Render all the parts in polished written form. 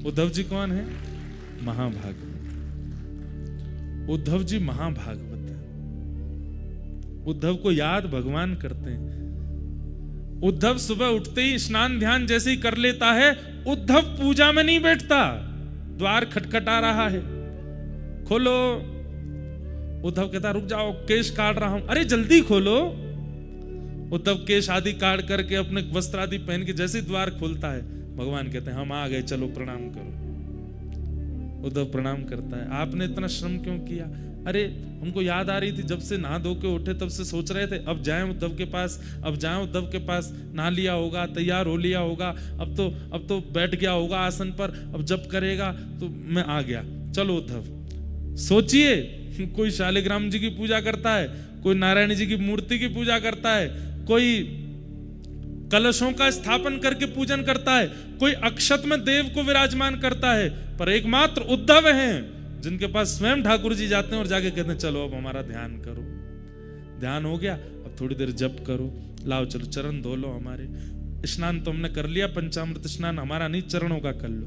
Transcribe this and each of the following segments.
उद्धव जी कौन है? महाभागवत। उद्धव जी महाभागवत है। उद्धव को याद भगवान करते हैं। उद्धव सुबह उठते ही स्नान ध्यान जैसे ही कर लेता है, उद्धव पूजा में नहीं बैठता, द्वार खटखटा रहा है, खोलो। उद्धव कहता रुक जाओ, केश काट रहा हूं। अरे जल्दी खोलो। उद्धव केश आदि काट करके अपने वस्त्र आदि पहन के जैसे द्वार खोलता है, भगवान कहते हैं हम आ गए, चलो प्रणाम करो। उद्धव प्रणाम करता है। आपने इतना श्रम क्यों किया? अरे हमको याद आ रही थी, जब से नहा धो के उठे तब से सोच रहे थे अब जाएं उद्धव के पास, अब जाएं उद्धव के पास। नहा लिया होगा, तैयार हो लिया होगा, अब तो बैठ गया होगा आसन पर, अब जब करेगा तो मैं आ गया। चलो उद्धव। सोचिए, कोई शालिग्राम जी की पूजा करता है, कोई नारायण जी की मूर्ति की पूजा करता है, कोई कलशों का स्थापन करके पूजन करता है, कोई अक्षत में देव को विराजमान करता है, पर एकमात्र उद्धव हैं जिनके पास स्वयं ठाकुर जी जाते हैं और जाके कहते हैं चलो अब हमारा ध्यान करो। ध्यान हो गया, अब थोड़ी देर जप करो, लाओ चलो चरण धो लो हमारे। स्नान तो हमने कर लिया, पंचामृत स्नान हमारा नहीं, चरणों का कर लो।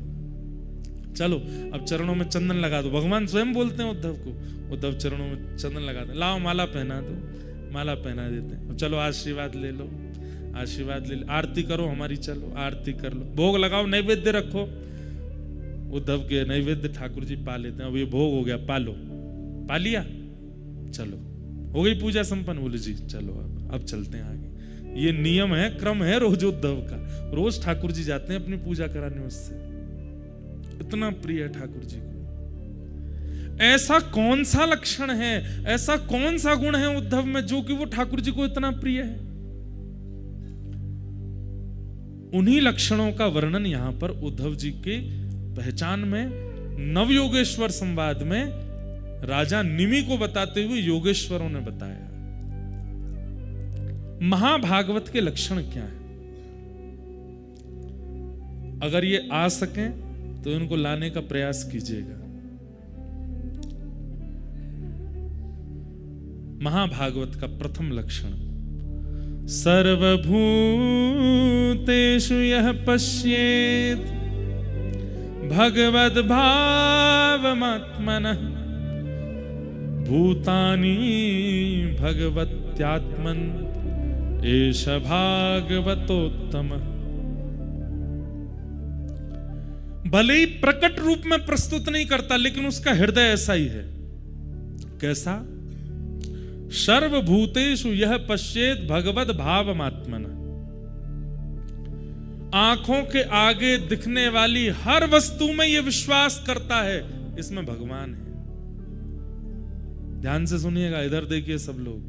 चलो अब चरणों में चंदन लगा दो। भगवान स्वयं बोलते हैं उद्धव को, उद्धव चरणों में चंदन लगा दो, लाओ माला पहना दो। माला पहना देते हैं। अब चलो आशीर्वाद ले लो, आशीर्वाद ले लो, आरती करो हमारी, चलो आरती कर लो, भोग लगाओ, नैवेद्य रखो। उद्धव के नैवेद्य ठाकुर जी पा लेते हैं। अब ये भोग हो गया, पालो, पा लिया, चलो हो गई पूजा संपन्न। बोले जी चलो अब चलते हैं आगे। ये नियम है, क्रम है रोज उद्धव का। रोज ठाकुर जी जाते हैं अपनी पूजा कराने उससे। इतना प्रिय है ठाकुर जी को। ऐसा कौन सा लक्षण है, ऐसा कौन सा गुण है उद्धव में जो कि वो ठाकुर जी को इतना प्रिय है? उन्हीं लक्षणों का वर्णन यहां पर उद्धव जी के पहचान में नवयोगेश्वर संवाद में राजा निमि को बताते हुए योगेश्वरों ने बताया। महाभागवत के लक्षण क्या है? अगर ये आ सकें तो इनको लाने का प्रयास कीजिएगा। महाभागवत का प्रथम लक्षण, सर्वभूतेषु यः पश्येत् भगवद् भावमात्मनः भूतानि भगवत्यात्मन् एष भागवतोत्तमः। भले ही प्रकट रूप में प्रस्तुत नहीं करता, लेकिन उसका हृदय ऐसा ही है। कैसा? सर्वभूतेषु यः पश्येत् भगवद् भावमात्मनः। आंखों के आगे दिखने वाली हर वस्तु में यह विश्वास करता है इसमें भगवान है। ध्यान से सुनिएगा, इधर देखिए सब लोग।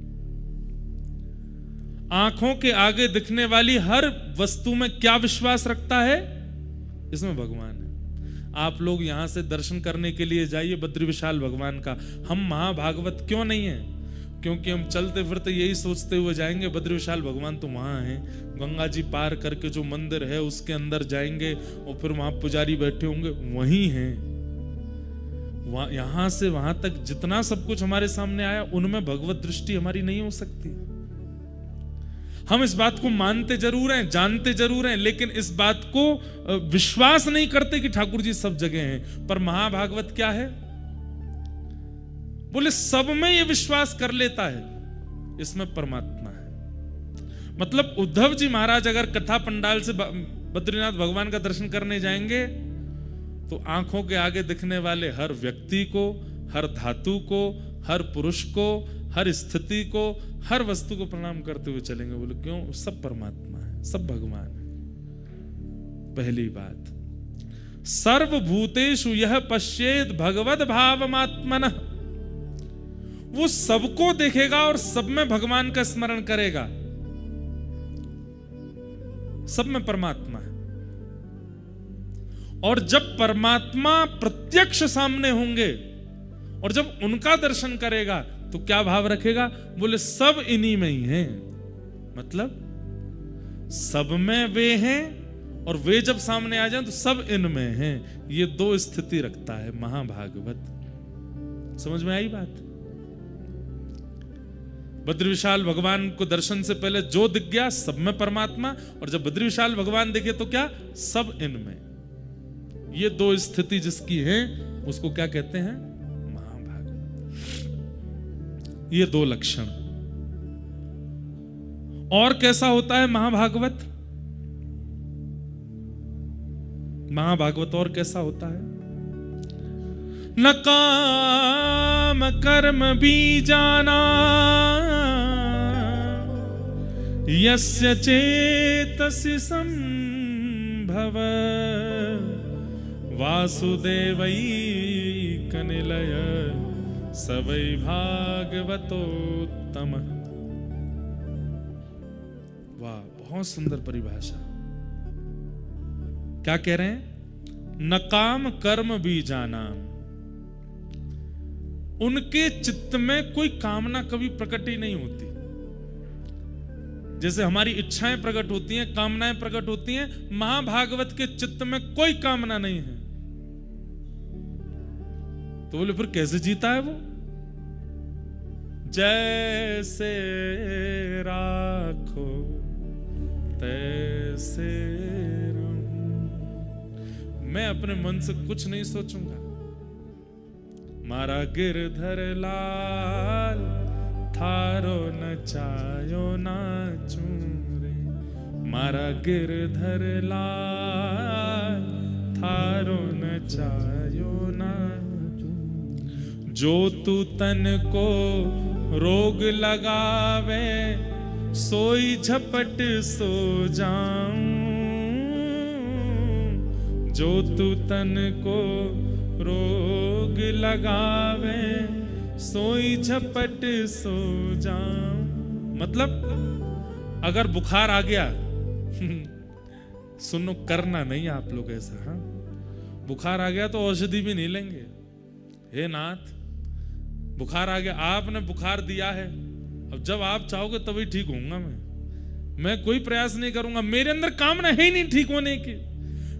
आंखों के आगे दिखने वाली हर वस्तु में क्या विश्वास रखता है? इसमें भगवान है। आप लोग यहां से दर्शन करने के लिए जाइए बद्री विशाल भगवान का। हम महाभागवत क्यों नहीं है? क्योंकि हम चलते फिरते यही सोचते हुए जाएंगे बद्री विशाल भगवान तो वहां है। गंगा जी पार करके जो मंदिर है उसके अंदर जाएंगे और फिर वहां पुजारी बैठे होंगे, वहीं हैं। यहां से वहां तक जितना सब कुछ हमारे सामने आया, उनमें भगवत दृष्टि हमारी नहीं हो सकती। हम इस बात को मानते जरूर हैं, जानते जरूर हैं, लेकिन इस बात को विश्वास नहीं करते कि ठाकुर जी सब जगह हैं। पर महाभागवत क्या है? बोले सब में ये विश्वास कर लेता है, इसमें परमात्मा है। मतलब उद्धव जी महाराज अगर कथा पंडाल से बद्रीनाथ भगवान का दर्शन करने जाएंगे तो आंखों के आगे दिखने वाले हर व्यक्ति को, हर धातु को, हर पुरुष को, हर स्थिति को, हर वस्तु को प्रणाम करते हुए चलेंगे। बोले क्यों? सब परमात्मा है, सब भगवान है। पहली बात, सर्वभूतेषु यः पश्येत् भगवद् भावमात्मनः। वो सबको देखेगा और सब में भगवान का स्मरण करेगा। सब में परमात्मा है। और जब परमात्मा प्रत्यक्ष सामने होंगे और जब उनका दर्शन करेगा तो क्या भाव रखेगा? बोले सब इन्हीं में ही हैं। मतलब सब में वे हैं और वे जब सामने आ जाएं तो सब इनमें हैं। ये दो स्थिति रखता है महाभागवत। समझ में आई बात? बद्री विशाल भगवान को दर्शन से पहले जो दिख गया सब में परमात्मा, और जब बद्री विशाल भगवान दिखे तो क्या? सब इनमें। ये दो स्थिति जिसकी है उसको क्या कहते हैं? महाभागवत। ये दो लक्षण। और कैसा होता है महाभागवत? महाभागवत और कैसा होता है? न काम कर्म बीजाना यस्य चेतसि संभव वासुदेवैकनिलय स वै भागवतोत्तम। वाह, बहुत सुंदर परिभाषा। क्या कह रहे हैं? न काम कर्म बीजाना, उनके चित्त में कोई कामना कभी प्रकट ही नहीं होती। जैसे हमारी इच्छाएं प्रकट होती हैं, कामनाएं प्रकट होती हैं, महाभागवत के चित्त में कोई कामना नहीं है। तो बोले फिर कैसे जीता है वो? जैसे राखो तैसे रहूं, मैं अपने मन से कुछ नहीं सोचूंगा। मारा गिरधर लाल थारो नचायो नाचूं रे, मारा गिरधर लाल थारो नचायो नाचूं। जो तू तन को रोग लगावे सोई झपट सो जाऊं। जो तू तन को रोग लगावे सोई झपट सो जाऊं। मतलब अगर बुखार आ गया सुनो, करना नहीं आप लोग ऐसा। हाँ, बुखार आ गया तो औषधि भी नहीं लेंगे। हे नाथ, बुखार आ गया, आपने बुखार दिया है, अब जब आप चाहोगे तभी ठीक होऊंगा। मैं कोई प्रयास नहीं करूंगा। मेरे अंदर कामना है ही नहीं ठीक होने की।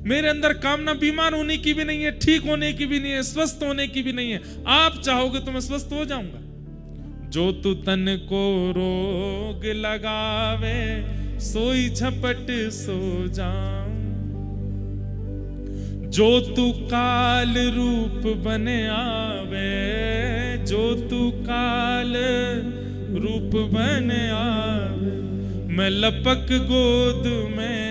मेरे अंदर कामना बीमार होने की भी नहीं है, ठीक होने की भी नहीं है, स्वस्थ होने की भी नहीं है। आप चाहोगे तो मैं स्वस्थ हो जाऊंगा। जो तू तन को रोग लगावे सोई झपट सो जाऊं। जो तू काल रूप बने आवे, जो तू काल रूप बने आवे, मैं लपक गोद में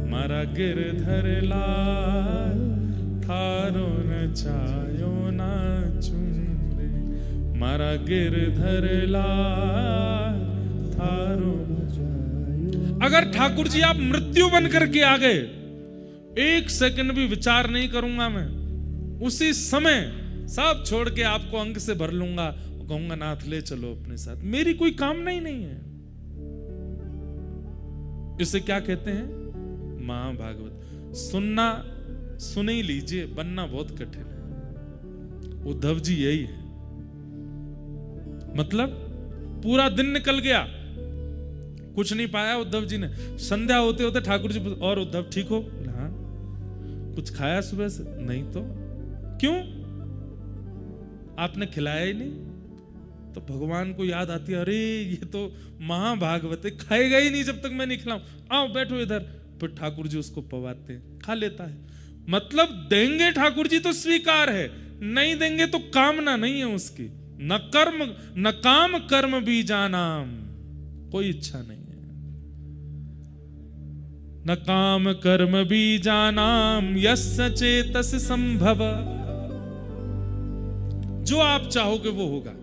मारा गिरधर लाल थारो नचायो नाचूं रे, मारा गिरधर लाल थारो नचायो। अगर ठाकुर जी आप मृत्यु बन करके आ गए, एक सेकंड भी विचार नहीं करूंगा मैं, उसी समय सब छोड़ के आपको अंग से भर लूंगा और कहूंगा नाथ ले चलो अपने साथ। मेरी कोई कामना ही नहीं है। इसे क्या कहते हैं? महाभागवत। सुनना सुन ही लीजिए, बनना बहुत कठिन है। उद्धव जी यही है। मतलब पूरा दिन निकल गया, कुछ नहीं पाया उद्धव जी ने। संध्या होते होते ठाकुर जी, और उद्धव ठीक हो? हाँ। कुछ खाया सुबह से? नहीं। तो क्यों? आपने खिलाया ही नहीं। तो भगवान को याद आती है, अरे ये तो महाभागवत है, खाएगा ही नहीं जब तक मैं नहीं खिलाऊं। आओ बैठो इधर। फिर ठाकुर जी उसको पवाते हैं, खा लेता है। मतलब देंगे ठाकुर जी तो स्वीकार है, नहीं देंगे तो कामना नहीं है उसकी। न कर्म न काम कर्म बीजानाम, कोई इच्छा नहीं है। न काम कर्म बीजानाम यस्य चेतसि संभव। जो आप चाहोगे वो होगा।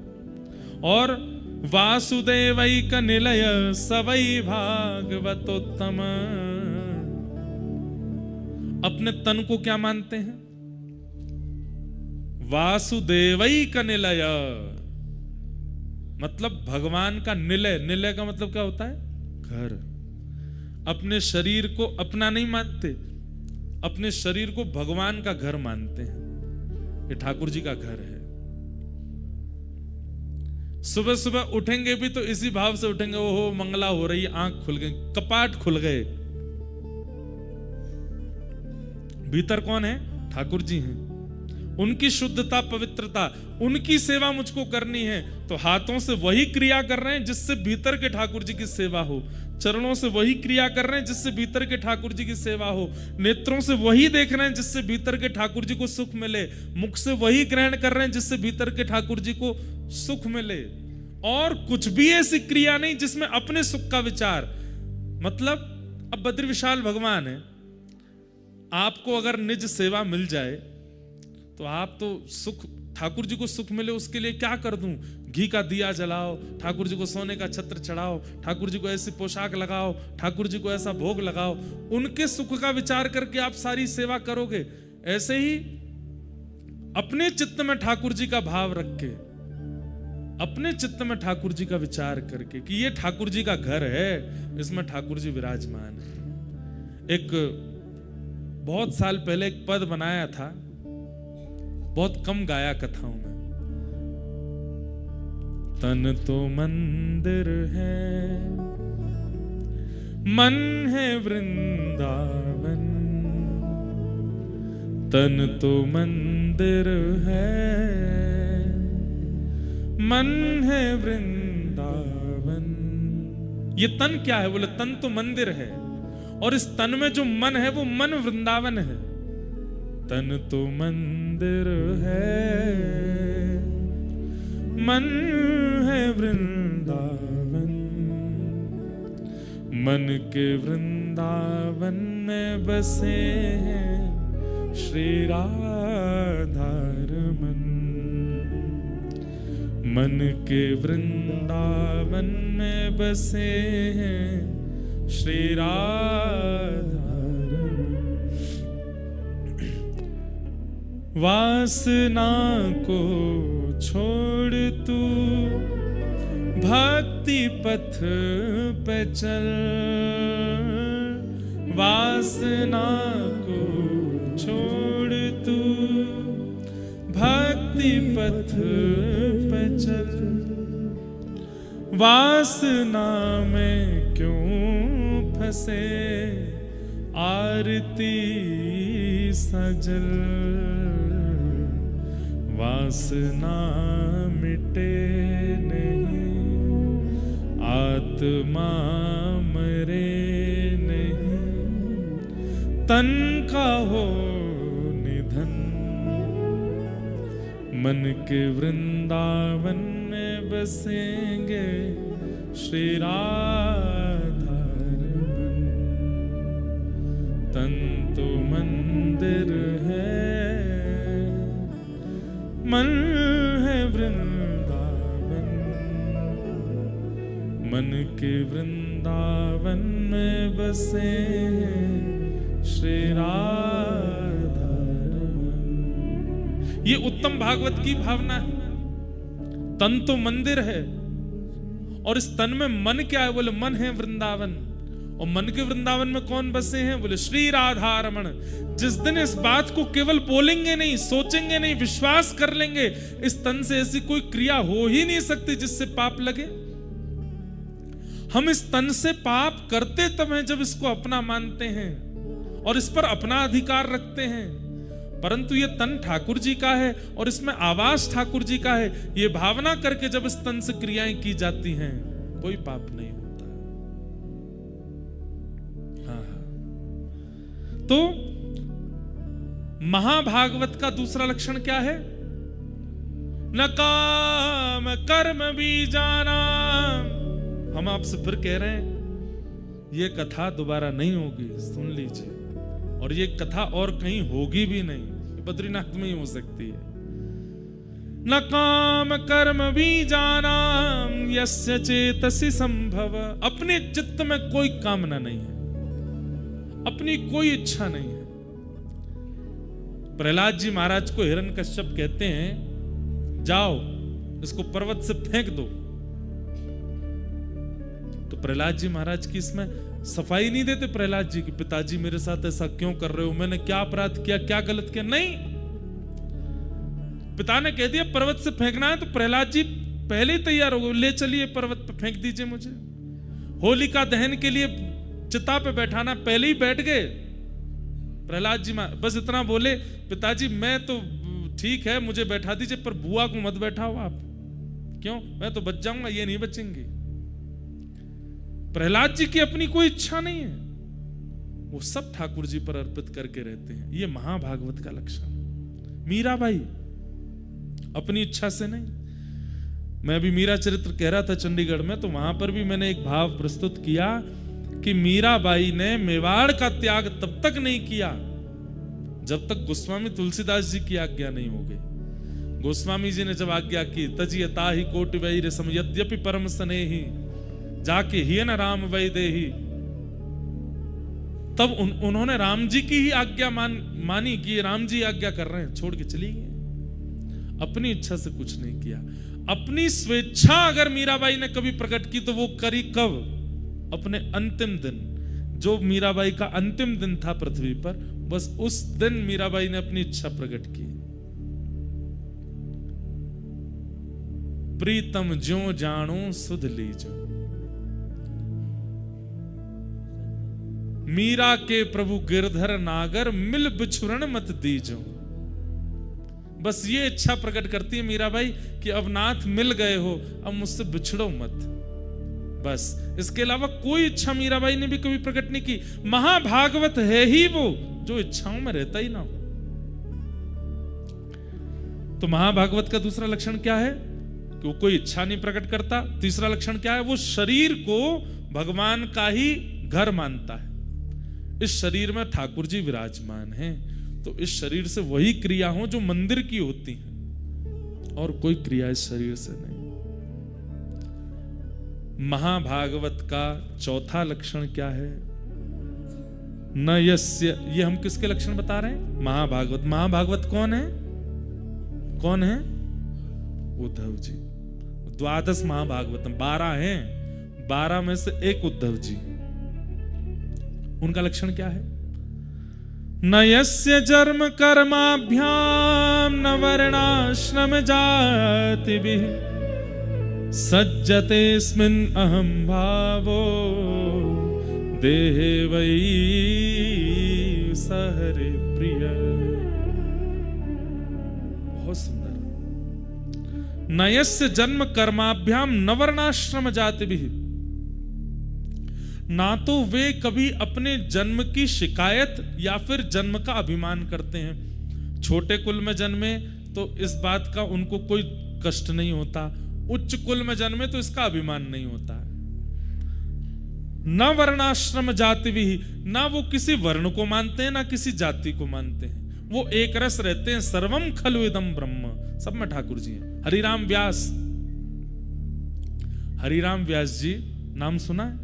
और वासुदेवैक निलय स वै भागवतोत्तम। अपने तन को क्या मानते हैं? वासुदेवैक निलय, मतलब भगवान का निलय। निलय का मतलब क्या होता है? घर। अपने शरीर को अपना नहीं मानते, अपने शरीर को भगवान का घर मानते हैं। ये ठाकुर जी का घर है। सुबह सुबह उठेंगे भी तो इसी भाव से उठेंगे, ओहो मंगला हो रही, आंख खुल गई, कपाट खुल गए। भीतर कौन है? ठाकुर जी हैं। उनकी शुद्धता पवित्रता, उनकी सेवा मुझको करनी है, तो हाथों से वही क्रिया कर रहे हैं जिससे भीतर के ठाकुर जी की सेवा हो। चरणों से वही क्रिया कर रहे हैं जिससे भीतर के ठाकुर जी की सेवा हो, नेत्रों से वही देख रहे हैं जिससे भीतर के ठाकुर जी को सुख मिले, मुख से वही ग्रहण कर रहे हैं जिससे भीतर के ठाकुर जी को सुख मिले, और कुछ भी ऐसी क्रिया नहीं जिसमें अपने सुख का विचार। मतलब अब बद्री विशाल भगवान है, आपको अगर निज सेवा मिल जाए तो आप तो सुख, ठाकुर जी को सुख मिले उसके लिए क्या कर दूं, घी का दिया जलाओ, ठाकुर जी को सोने का छत्र चढ़ाओ, ठाकुर जी को ऐसी पोशाक लगाओ, ठाकुर जी को ऐसा भोग लगाओ, उनके सुख का विचार करके आप सारी सेवा करोगे। ऐसे ही अपने चित्त में ठाकुर जी का भाव रख के, अपने चित्त में ठाकुर जी का विचार करके कि ये ठाकुर जी का घर है, इसमें ठाकुर जी विराजमान है। एक बहुत साल पहले एक पद बनाया था, बहुत कम गाया कथाओं में। तन तो मंदिर है, मन है वृंदावन, तन तो मंदिर है, मन है वृंदावन। ये तन क्या है? बोले तन तो मंदिर है, और इस तन में जो मन है वो मन वृंदावन है। तन तो मंदिर है, मन है वृंदावन, मन के वृंदावन में बसे हैं श्री राधा रमन, मन के वृंदावन में बसे हैं श्री राधा। वासना को छोड़ तू भक्ति पथ पे चल, वासना को छोड़ तू भक्ति पथ पे चल, वासना में क्यों फंसे आरती सजल, वासना मिटे नहीं आत्मा मरे नहीं, तन का हो निधन, मन के वृंदावन में बसेंगे श्री राधा रमन। तन तो मंदिर है, मन है वृंदावन, मन के वृंदावन में बसे हैं श्री राधा रमन। ये उत्तम भागवत की भावना है। तन तो मंदिर है, और इस तन में मन क्या है? बोले मन है वृंदावन, और मन के वृंदावन में कौन बसे हैं? बोले श्री राधा रमण। जिस दिन इस बात को केवल बोलेंगे नहीं, सोचेंगे नहीं, विश्वास कर लेंगे, इस तन से ऐसी कोई क्रिया हो ही नहीं सकती जिससे पाप लगे। हम इस तन से पाप करते तब हैं जब इसको अपना मानते हैं और इस पर अपना अधिकार रखते हैं, परंतु ये तन ठाकुर जी का है और इसमें आवास ठाकुर जी का है, ये भावना करके जब इस तन से क्रियाएं की जाती हैं कोई पाप नहीं होता। हाँ। तो महाभागवत का दूसरा लक्षण क्या है? न काम कर्म भी जाना। हम आपसे फिर कह रहे हैं ये कथा दोबारा नहीं होगी, सुन लीजिए, और ये कथा और कहीं होगी भी नहीं, बद्रीनाथ में ही हो सकती है। न काम कर्म भी जाना यस्य चेतसि संभव। अपने चित्त में कोई कामना नहीं है, अपनी कोई इच्छा नहीं है। प्रहलाद जी महाराज को हिरण्यकश्यप कहते हैं जाओ इसको पर्वत से फेंक दो, तो प्रहलाद जी महाराज की इसमें सफाई नहीं देते। प्रहलाद जी की पिताजी मेरे साथ ऐसा क्यों कर रहे हो, मैंने क्या अपराध किया, क्या गलत किया? नहीं, पिता ने कह दिया पर्वत से फेंकना है, तो प्रहलाद जी पहले ही तैयार हो गए, ले चलिए पर्वत पे फेंक दीजिए मुझे। होलिका दहन के लिए चिता पे बैठाना, पहले ही बैठ गए प्रहलाद जी। बस इतना बोले पिताजी मैं तो ठीक है मुझे बैठा दीजिए, पर बुआ को मत बैठाओ आप। क्यों? मैं तो बच जाऊंगा, ये नहीं बचेंगी। प्रहलाद जी की अपनी कोई इच्छा नहीं है, वो सब ठाकुर जी पर अर्पित करके रहते हैं। ये महाभागवत का लक्षण। मीराबाई अपनी इच्छा से नहीं। मैं अभी मीरा चरित्र कह रहा था चंडीगढ़ में, तो वहां पर भी मैंने एक भाव प्रस्तुत किया कि मीराबाई ने मेवाड़ का त्याग तब तक नहीं किया जब तक गोस्वामी तुलसीदास जी की आज्ञा नहीं हो गई। गोस्वामी जी ने जब आज्ञा की, तजियता ही कोटि वैर सम यद्यपि परम स्नेही जाके ही न राम वै देही, तब उन्होंने राम जी की ही आज्ञा मानी कि राम जी आज्ञा कर रहे हैं, छोड़ के चली गई। अपनी इच्छा से कुछ नहीं किया। अपनी स्वेच्छा अगर मीराबाई ने कभी प्रकट की तो वो करी कब? अपने अंतिम दिन, जो मीराबाई का अंतिम दिन था पृथ्वी पर, बस उस दिन मीराबाई ने अपनी इच्छा प्रकट की। प्रीतम ज्यों जानो सुध लीजो, मीरा के प्रभु गिरधर नागर मिल बिछुरन मत दीजो। बस ये इच्छा प्रकट करती है मीराबाई कि अब नाथ मिल गए हो, अब मुझसे बिछड़ो मत। बस इसके अलावा कोई इच्छा मीराबाई ने भी कभी प्रकट नहीं की। महाभागवत है ही वो जो इच्छाओं में रहता ही ना हो। तो महाभागवत का दूसरा लक्षण क्या है? कि वो कोई इच्छा नहीं प्रकट करता। तीसरा लक्षण क्या है? वो शरीर को भगवान का ही घर मानता है। इस शरीर में ठाकुर जी विराजमान हैं, तो इस शरीर से वही क्रिया हो जो मंदिर की होती है, और कोई क्रिया इस शरीर से नहीं। महाभागवत का चौथा लक्षण क्या है? न यस्य, ये हम किसके लक्षण बता रहे हैं? महाभागवत। महाभागवत कौन है? कौन है? उद्धव जी। द्वादश महाभागवतम 12 हैं, 12 में से एक उद्धव जी। उनका लक्षण क्या है? न यस्य जन्म कर्माभ्याम न वर्णाश्रम जातिभिः सज्जतेऽस्मिन् अहं भावो देहे वै सहरे प्रिय। बहुत सुंदर। न यस्य जन्म कर्माभ्याम न वर्णाश्रम जातिभिः, ना तो वे कभी अपने जन्म की शिकायत या फिर जन्म का अभिमान करते हैं। छोटे कुल में जन्मे तो इस बात का उनको कोई कष्ट नहीं होता, उच्च कुल में जन्मे तो इसका अभिमान नहीं होता। न वर्णाश्रम जाति भी, ना वो किसी वर्ण को मानते हैं ना किसी जाति को मानते हैं। वो एक रस रहते हैं। सर्वम खलु इदम ब्रह्म, सब में ठाकुर जी हैं। हरिराम व्यास, हरिराम व्यास जी नाम सुना है?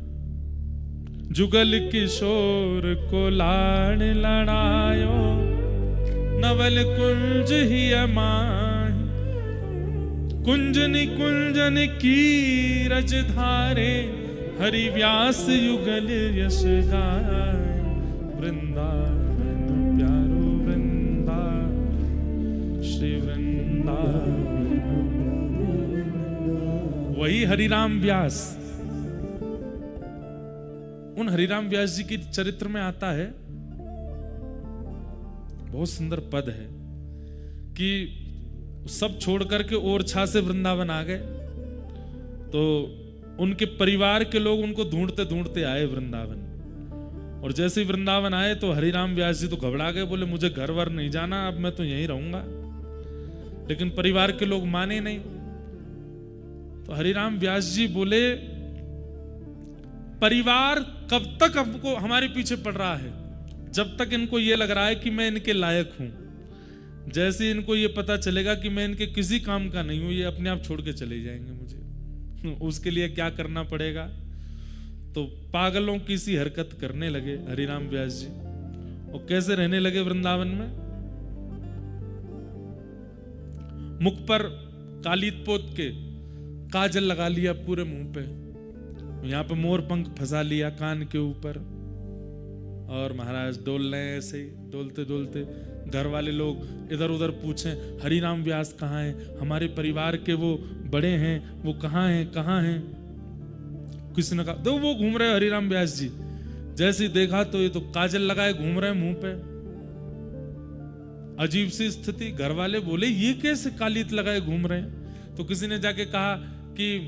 जुगल किशोर को लाड़ लड़ायो, नवल कुंज ही अमाहि, कुंजन कुंजन की रज धारे, हरि व्यास युगल यश गाय। वृंदावन प्यारो वृंदा, श्री वृंदावन। वही हरिराम व्यास। उन हरिराम व्यास जी के चरित्र में आता है, बहुत सुंदर पद है कि सब छोड़ करके ओरछा से वृंदावन आ गए, तो उनके परिवार के लोग उनको ढूंढते ढूंढते आए वृंदावन। और जैसे ही वृंदावन आए तो हरिराम व्यास जी तो घबरा गए, बोले मुझे घर वर नहीं जाना, अब मैं तो यहीं रहूंगा। लेकिन परिवार के लोग माने नहीं। तो हरिराम व्यास जी बोले, परिवार कब तक हमको हमारे पीछे पड़ रहा है? जब तक इनको ये लग रहा है कि मैं इनके लायक हूं। जैसे इनको ये पता चलेगा कि मैं इनके किसी काम का नहीं हूं, ये अपने आप छोड़ के चले जाएंगे मुझे। उसके लिए क्या करना पड़ेगा? तो पागलों की सी हरकत करने लगे हरिराम व्यास जी। और कैसे रहने लगे वृंदावन में? मुख पर कालीत पोत के काजल लगा लिया पूरे मुंह पे, यहाँ पे मोर पंख फंसा लिया कान के ऊपर, और महाराज डोल रहे हैं। ऐसे ही डोलते डोलते घर वाले लोग इधर उधर पूछें, हरिराम व्यास कहाँ हैं? हमारे परिवार के वो बड़े हैं, वो कहाँ हैं? कहाँ हैं? किसी ने कहा दो वो घूम रहे हरिराम व्यास जी। जैसे ही देखा तो ये तो काजल लगाए घूम रहे मुंह पे। अजीब सी स्थिति। घर वाले बोले ये कैसे कालीत लगाए घूम रहे हैं? तो किसी ने जाके कहा कि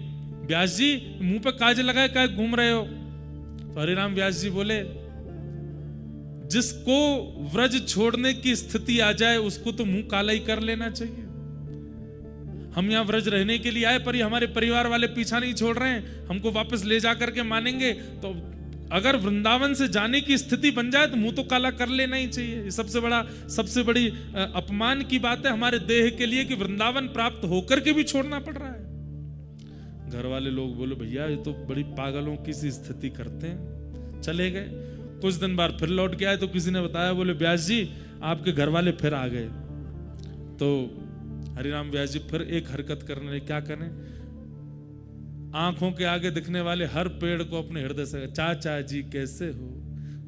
व्यास जी मुंह पे काजल लगाए क्या घूम रहे हो? तो हरिराम व्यास जी बोले, जिसको व्रज छोड़ने की स्थिति आ जाए उसको तो मुंह काला ही कर लेना चाहिए। हम यहां व्रज रहने के लिए आए, पर ये हमारे परिवार वाले पीछा नहीं छोड़ रहे हैं, हमको वापस ले जा करके मानेंगे, तो अगर वृंदावन से जाने की स्थिति बन जाए तो मुंह तो काला कर लेना ही चाहिए। ये सबसे बड़ी अपमान की बात है हमारे देह के लिए कि वृंदावन प्राप्त होकर के भी छोड़ना पड़ रहा है। घर वाले लोग बोले, भैया ये तो बड़ी पागलों की सी स्थिति करते हैं। चले गए, कुछ दिन बाद फिर लौट के आए तो किसी ने बताया, बोले व्यास जी आपके घर वाले फिर आ गए। तो हरिराम व्यास जी फिर एक हरकत करने लगे। क्या करें? आंखों के आगे दिखने वाले हर पेड़ को अपने हृदय से, चाचा जी कैसे हो?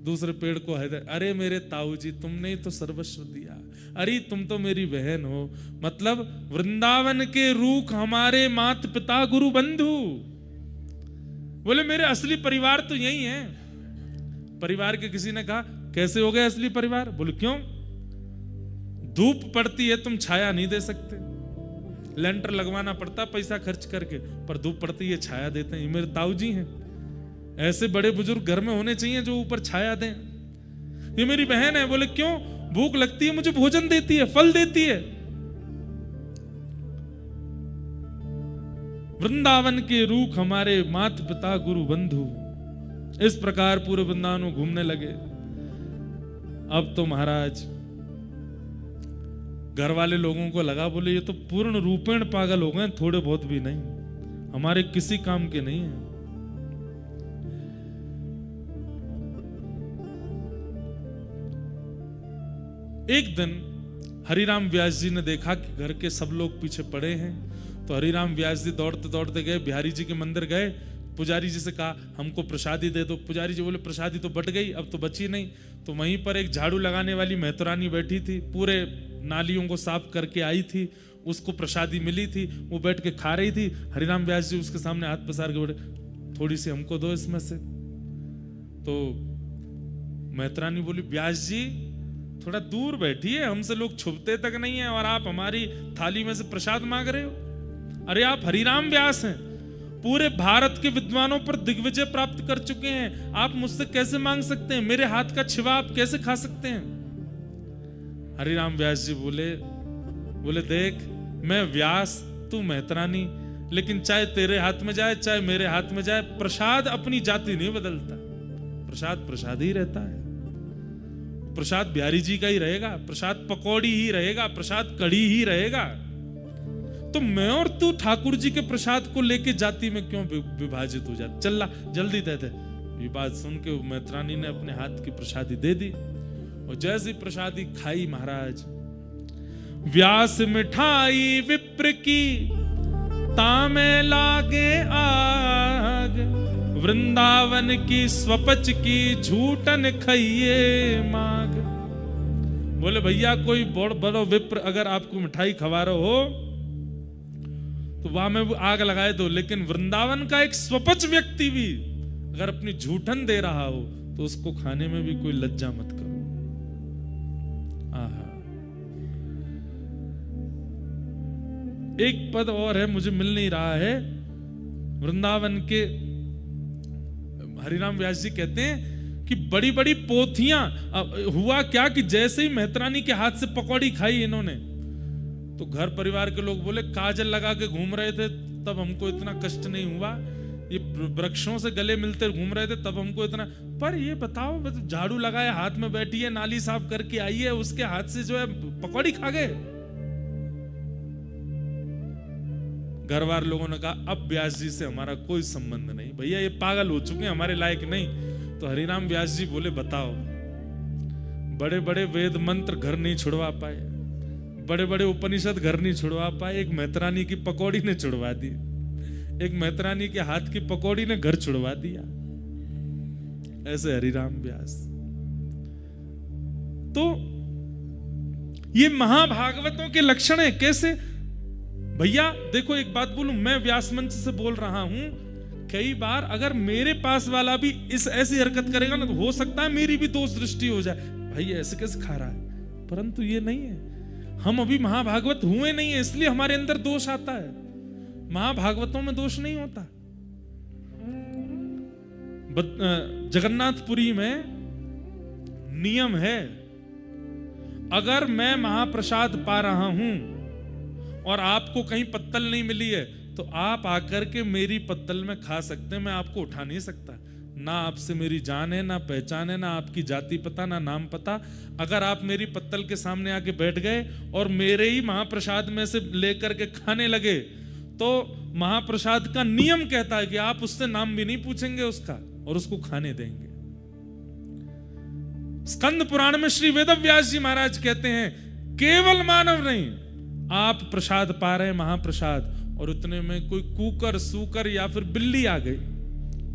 दूसरे पेड़ को हृदय, अरे मेरे ताऊ जी तुमने ही तो सर्वस्व दिया, अरे तुम तो मेरी बहन हो। मतलब वृंदावन के रूख हमारे माता पिता गुरु बंधु। बोले मेरे असली परिवार तो यही है। परिवार के किसी ने कहा, कैसे हो गए असली परिवार? बोले क्यों? धूप पड़ती है, तुम छाया नहीं दे सकते, लेंटर लगवाना पड़ता पैसा खर्च करके, पर धूप पड़ती है छाया देते हैं। ये मेरे ताऊ जी हैं। ऐसे बड़े बुजुर्ग घर में होने चाहिए जो ऊपर छाया दें। ये मेरी बहन है। बोले क्यों? भूख लगती है मुझे भोजन देती है, फल देती है। वृंदावन के रूख हमारे माता पिता गुरु बंधु। इस प्रकार पूरे वृंदावन में घूमने लगे। अब तो महाराज घर वाले लोगों को लगा, बोले ये तो पूर्ण रूपेण पागल हो गए, थोड़े बहुत भी नहीं, हमारे किसी काम के नहीं है। एक दिन हरिराम व्यास जी ने देखा कि घर के सब लोग पीछे पड़े हैं, तो हरिराम व्यास जी दौड़ते दौड़ते गए, बिहारी जी के मंदिर गए, पुजारी जी से कहा हमको प्रसादी दे दो। पुजारी जी बोले प्रसादी तो बट गई, अब तो बची नहीं। तो वहीं पर एक झाड़ू लगाने वाली मेहतरानी बैठी थी, पूरे नालियों को साफ करके आई थी, उसको प्रसादी मिली थी, वो बैठ के खा रही थी। हरिराम व्यास जी उसके सामने हाथ पसार के बोले, थोड़ी सी हमको दो इसमें से। तो मेहतरानी बोली, व्यास जी थोड़ा दूर बैठिए, हमसे लोग छुपते तक नहीं है और आप हमारी थाली में से प्रसाद मांग रहे हो। अरे आप हरिराम व्यास हैं, पूरे भारत के विद्वानों पर दिग्विजय प्राप्त कर चुके हैं, आप मुझसे कैसे मांग सकते हैं? मेरे हाथ का छिवा आप कैसे खा सकते हैं? हरिराम व्यास जी बोले देख, मैं व्यास तू मेहतरानी, लेकिन चाहे तेरे हाथ में जाए चाहे मेरे हाथ में जाए, प्रसाद अपनी जाति नहीं बदलता। प्रसाद प्रसाद ही रहता है। प्रसाद बिहारी जी का ही रहेगा, प्रसाद पकौड़ी ही रहेगा, प्रसाद कड़ी ही रहेगा। तो मैं और तू ठाकुर जी के प्रसाद को लेके जाति में क्यों विभाजित हो जाते? चल जल्दी दे दे। ये बात सुन के मेहतरानी ने अपने हाथ की प्रसादी दे दी, और जैसी प्रसादी खाई महाराज, व्यास मिठाई विप्र की तामे लागे आग, वृंदावन की स्वपच की झूठन खाइए माग। बोले भैया कोई बड़ा विप्र अगर आपको मिठाई खवा रहा हो तो वहां में आग लगाए दो, लेकिन वृंदावन का एक स्वपच व्यक्ति भी अगर अपनी झूठन दे रहा हो तो उसको खाने में भी कोई लज्जा मत करो। आहा, एक पद और है, मुझे मिल नहीं रहा है। वृंदावन के हरिराम व्यास जी कहते हैं कि बड़ी बड़ी पोथियां, हुआ क्या कि जैसे ही मेहतरानी के हाथ से पकौड़ी खाई इन्होंने, तो घर परिवार के लोग बोले काजल लगा के घूम रहे थे तब हमको इतना कष्ट नहीं हुआ, ये वृक्षों से गले मिलते घूम रहे थे तब हमको इतना। पर ये बताओ, झाड़ू लगाए हाथ में बैठी है, नाली साफ करके आई है, उसके हाथ से जो है पकौड़ी खा गए। घर वाले लोगों ने कहा अब व्यास जी से हमारा कोई संबंध नहीं, भैया ये पागल हो चुके हैं, हमारे लायक नहीं। तो हरिराम व्यास जी बोले बताओ, बड़े बड़े वेद मंत्र घर नहीं छुड़वा पाए, बड़े बड़े उपनिषद घर नहीं छुड़वा पाए, एक मेहतरानी की पकौड़ी ने छुड़वा दी, एक मेहतरानी के हाथ की पकौड़ी ने घर छुड़वा दिया। ऐसे हरिराम व्यास। तो ये महाभागवतों के लक्षण है। कैसे भैया देखो, एक बात बोलूं, मैं व्यास मंच से बोल रहा हूं, कई बार अगर मेरे पास वाला भी इस ऐसी हरकत करेगा ना तो हो सकता है मेरी भी दोष दृष्टि हो जाए, भाई ऐसे कैसे खा रहा है। परंतु ये नहीं है, हम अभी महाभागवत हुए नहीं है, इसलिए हमारे अंदर दोष आता है। महाभागवतों में दोष नहीं होता। जगन्नाथपुरी में नियम है, अगर मैं महाप्रसाद पा रहा हूं और आपको कहीं पत्तल नहीं मिली है तो आप आकर के मेरी पत्तल में खा सकते हैं, मैं आपको उठा नहीं सकता। ना आपसे मेरी जान है, ना पहचान है, ना आपकी जाति पता, ना नाम पता। अगर आप मेरी पत्तल के सामने आके बैठ गए और मेरे ही महाप्रसाद में से लेकर के खाने लगे तो महाप्रसाद का नियम कहता है कि आप उससे नाम भी नहीं पूछेंगे उसका और उसको खाने देंगे। स्कंद पुराण में श्री वेदव्यास जी महाराज कहते हैं केवल मानव नहीं, आप प्रसाद पा रहे हैं महाप्रसाद, और उतने में कोई कुकर सूकर या फिर बिल्ली आ गई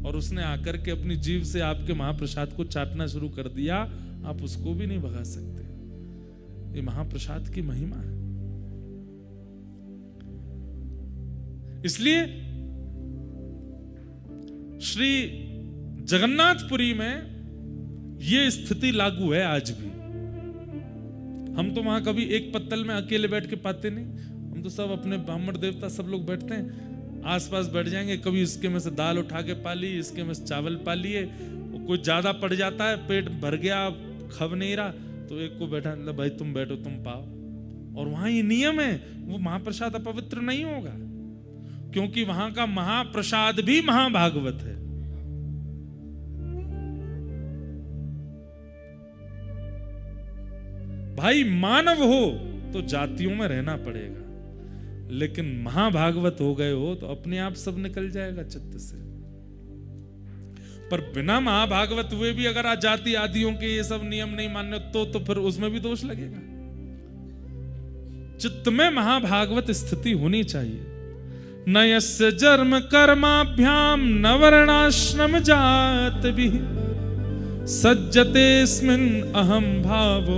और उसने आकर के अपनी जीभ से आपके महाप्रसाद को चाटना शुरू कर दिया, आप उसको भी नहीं भगा सकते। ये महाप्रसाद की महिमा है। इसलिए श्री जगन्नाथपुरी में यह स्थिति लागू है आज भी। हम तो वहां कभी एक पत्तल में अकेले बैठ के पाते नहीं, हम तो सब अपने ब्राह्मण देवता सब लोग बैठते हैं, आसपास बैठ जाएंगे। कभी इसके में से दाल उठा के पा ली, इसके में से चावल पा लिए, कुछ ज्यादा पड़ जाता है, पेट भर गया, खब नहीं रहा, तो एक को बैठा, भाई तुम बैठो तुम पाओ। और वहां ये नियम है, वो महाप्रसाद अपवित्र नहीं होगा, क्योंकि वहां का महाप्रसाद भी महाभागवत है। भाई मानव हो तो जातियों में रहना पड़ेगा, लेकिन महाभागवत हो गए हो तो अपने आप सब निकल जाएगा चित्त से। पर बिना महाभागवत हुए भी अगर आज जाति आदियों के ये सब नियम नहीं मान्य तो फिर उसमें भी दोष लगेगा। चित्त में महाभागवत स्थिति होनी चाहिए। न यस्य जन्म कर्माभ्याम न वर्णाश्रम जात भी सज्जतेस्मिन् अहम भावो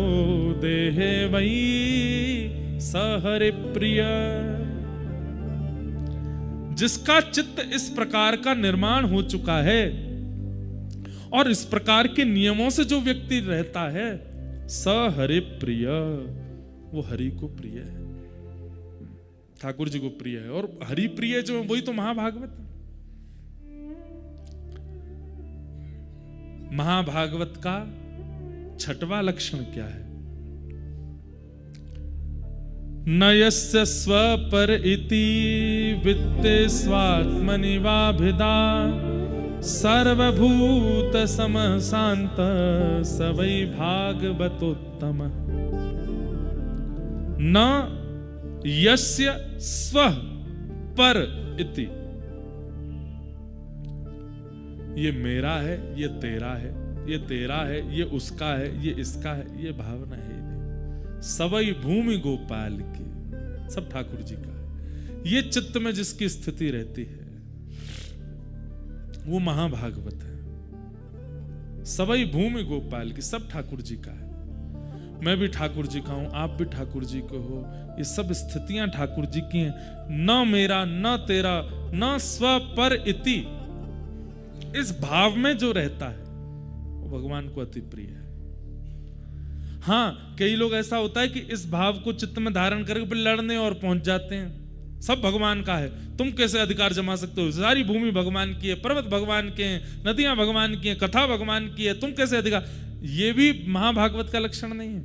देहे वही सहरि प्रिय। जिसका चित्त इस प्रकार का निर्माण हो चुका है और इस प्रकार के नियमों से जो व्यक्ति रहता है, सहरि प्रिय, वो हरि को प्रिय है, ठाकुर जी को प्रिय है। और हरि प्रिय जो वही तो महाभागवत है। महाभागवत का छठवां लक्षण क्या है? न यस्य स्वपर इति वित्ते स्वात्मनि वाभिदा सर्वभूत समशांत स वै भागवतोत्तम। न यस्य स्व पर इति, ये मेरा है, ये तेरा है, ये तेरा है, ये उसका है, ये इसका है, ये भावना है नहीं। सवई भूमि गोपाल की, सब ठाकुर जी का है। ये चित्त में जिसकी स्थिति रहती है वो महाभागवत है। सवई भूमि गोपाल की, सब ठाकुर जी का है। मैं भी ठाकुर जी का हूं, आप भी ठाकुर जी के हो, ये सब स्थितियां ठाकुर जी की हैं। न मेरा न तेरा न स्व पर इति, इस भाव में जो रहता है वो भगवान को अति प्रिय है। हाँ, कई लोग ऐसा होता है कि इस भाव को चित्त में धारण करके फिर लड़ने और पहुंच जाते हैं। सब भगवान का है, तुम कैसे अधिकार जमा सकते हो? सारी भूमि भगवान की है, पर्वत भगवान के हैं, नदियां भगवान की हैं, कथा भगवान की है, तुम कैसे अधिकार? ये भी महाभागवत का लक्षण नहीं है।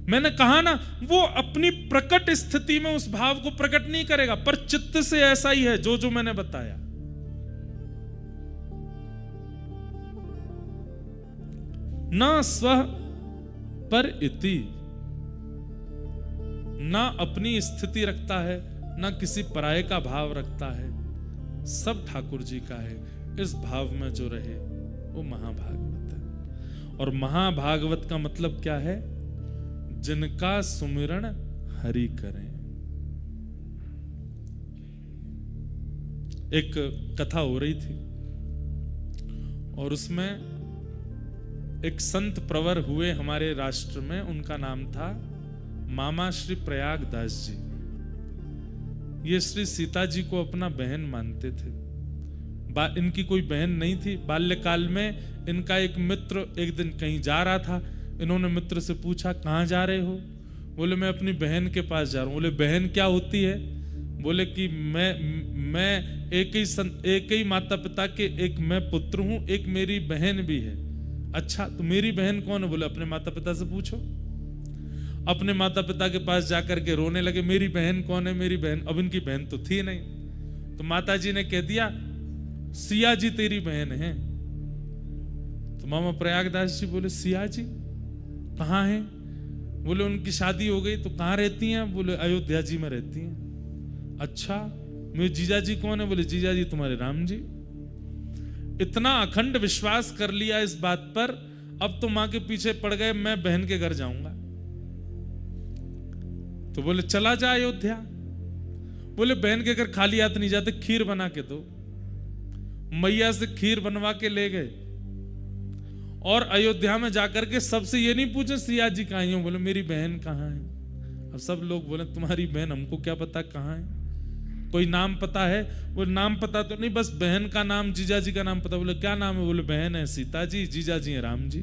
मैंने कहा ना, वो अपनी प्रकट स्थिति में उस भाव को प्रकट नहीं करेगा, पर चित्त से ऐसा ही है जो मैंने बताया। न स्व पर इति, ना अपनी स्थिति रखता है, ना किसी पराये का भाव रखता है, सब ठाकुर जी का है। इस भाव में जो रहे वो महाभागवत है। और महाभागवत का मतलब क्या है? जिनका सुमिरन हरि करें। एक कथा हो रही थी और उसमें एक संत प्रवर हुए हमारे राष्ट्र में, उनका नाम था मामा श्री प्रयाग दास जी। ये श्री सीता जी को अपना बहन मानते थे। इनकी कोई बहन नहीं थी। बाल्यकाल में इनका एक मित्र एक दिन कहीं जा रहा था। इन्होंने मित्र से पूछा, कहाँ जा रहे हो? बोले, मैं अपनी बहन के पास जा रहा हूँ। बोले, बहन क्या होती है? बोले कि मैं एक ही माता पिता के एक मैं पुत्र हूं, एक मेरी बहन भी है। अच्छा, तो मेरी बहन कौन है? बोले अपने माता पिता से पूछो। अपने माता पिता के पास जाकर के रोने लगे, मेरी बहन कौन है, मेरी बहन। अब इनकी बहन तो थी नहीं, तो माता जी ने कह दिया सिया जी तेरी बहन है। तो मामा प्रयागदास जी बोले सिया जी कहाँ हैं? बोले उनकी शादी हो गई। तो कहाँ रहती हैं? बोले अयोध्या जी में रहती हैं। अच्छा, मेरे जीजा जी कौन है? बोले जीजा जी तुम्हारे राम जी। इतना अखंड विश्वास कर लिया इस बात पर, अब तो मां के पीछे पड़ गए, मैं बहन के घर जाऊंगा। तो बोले चला जा अयोध्या। बोले बहन के घर खाली हाथ नहीं जाते, खीर बना के दो। मैया से खीर बनवा के ले गए और अयोध्या में जाकर के सबसे ये नहीं पूछे सिया जी कहाँ हैं, बोले मेरी बहन कहाँ है। अब सब लोग बोले तुम्हारी बहन, हमको क्या पता कहाँ है, कोई नाम पता है? वो नाम पता तो नहीं, बस बहन का नाम, जीजा जी का नाम पता। बोले क्या नाम है? बोले बहन है सीता जी, जीजा जी है राम जी।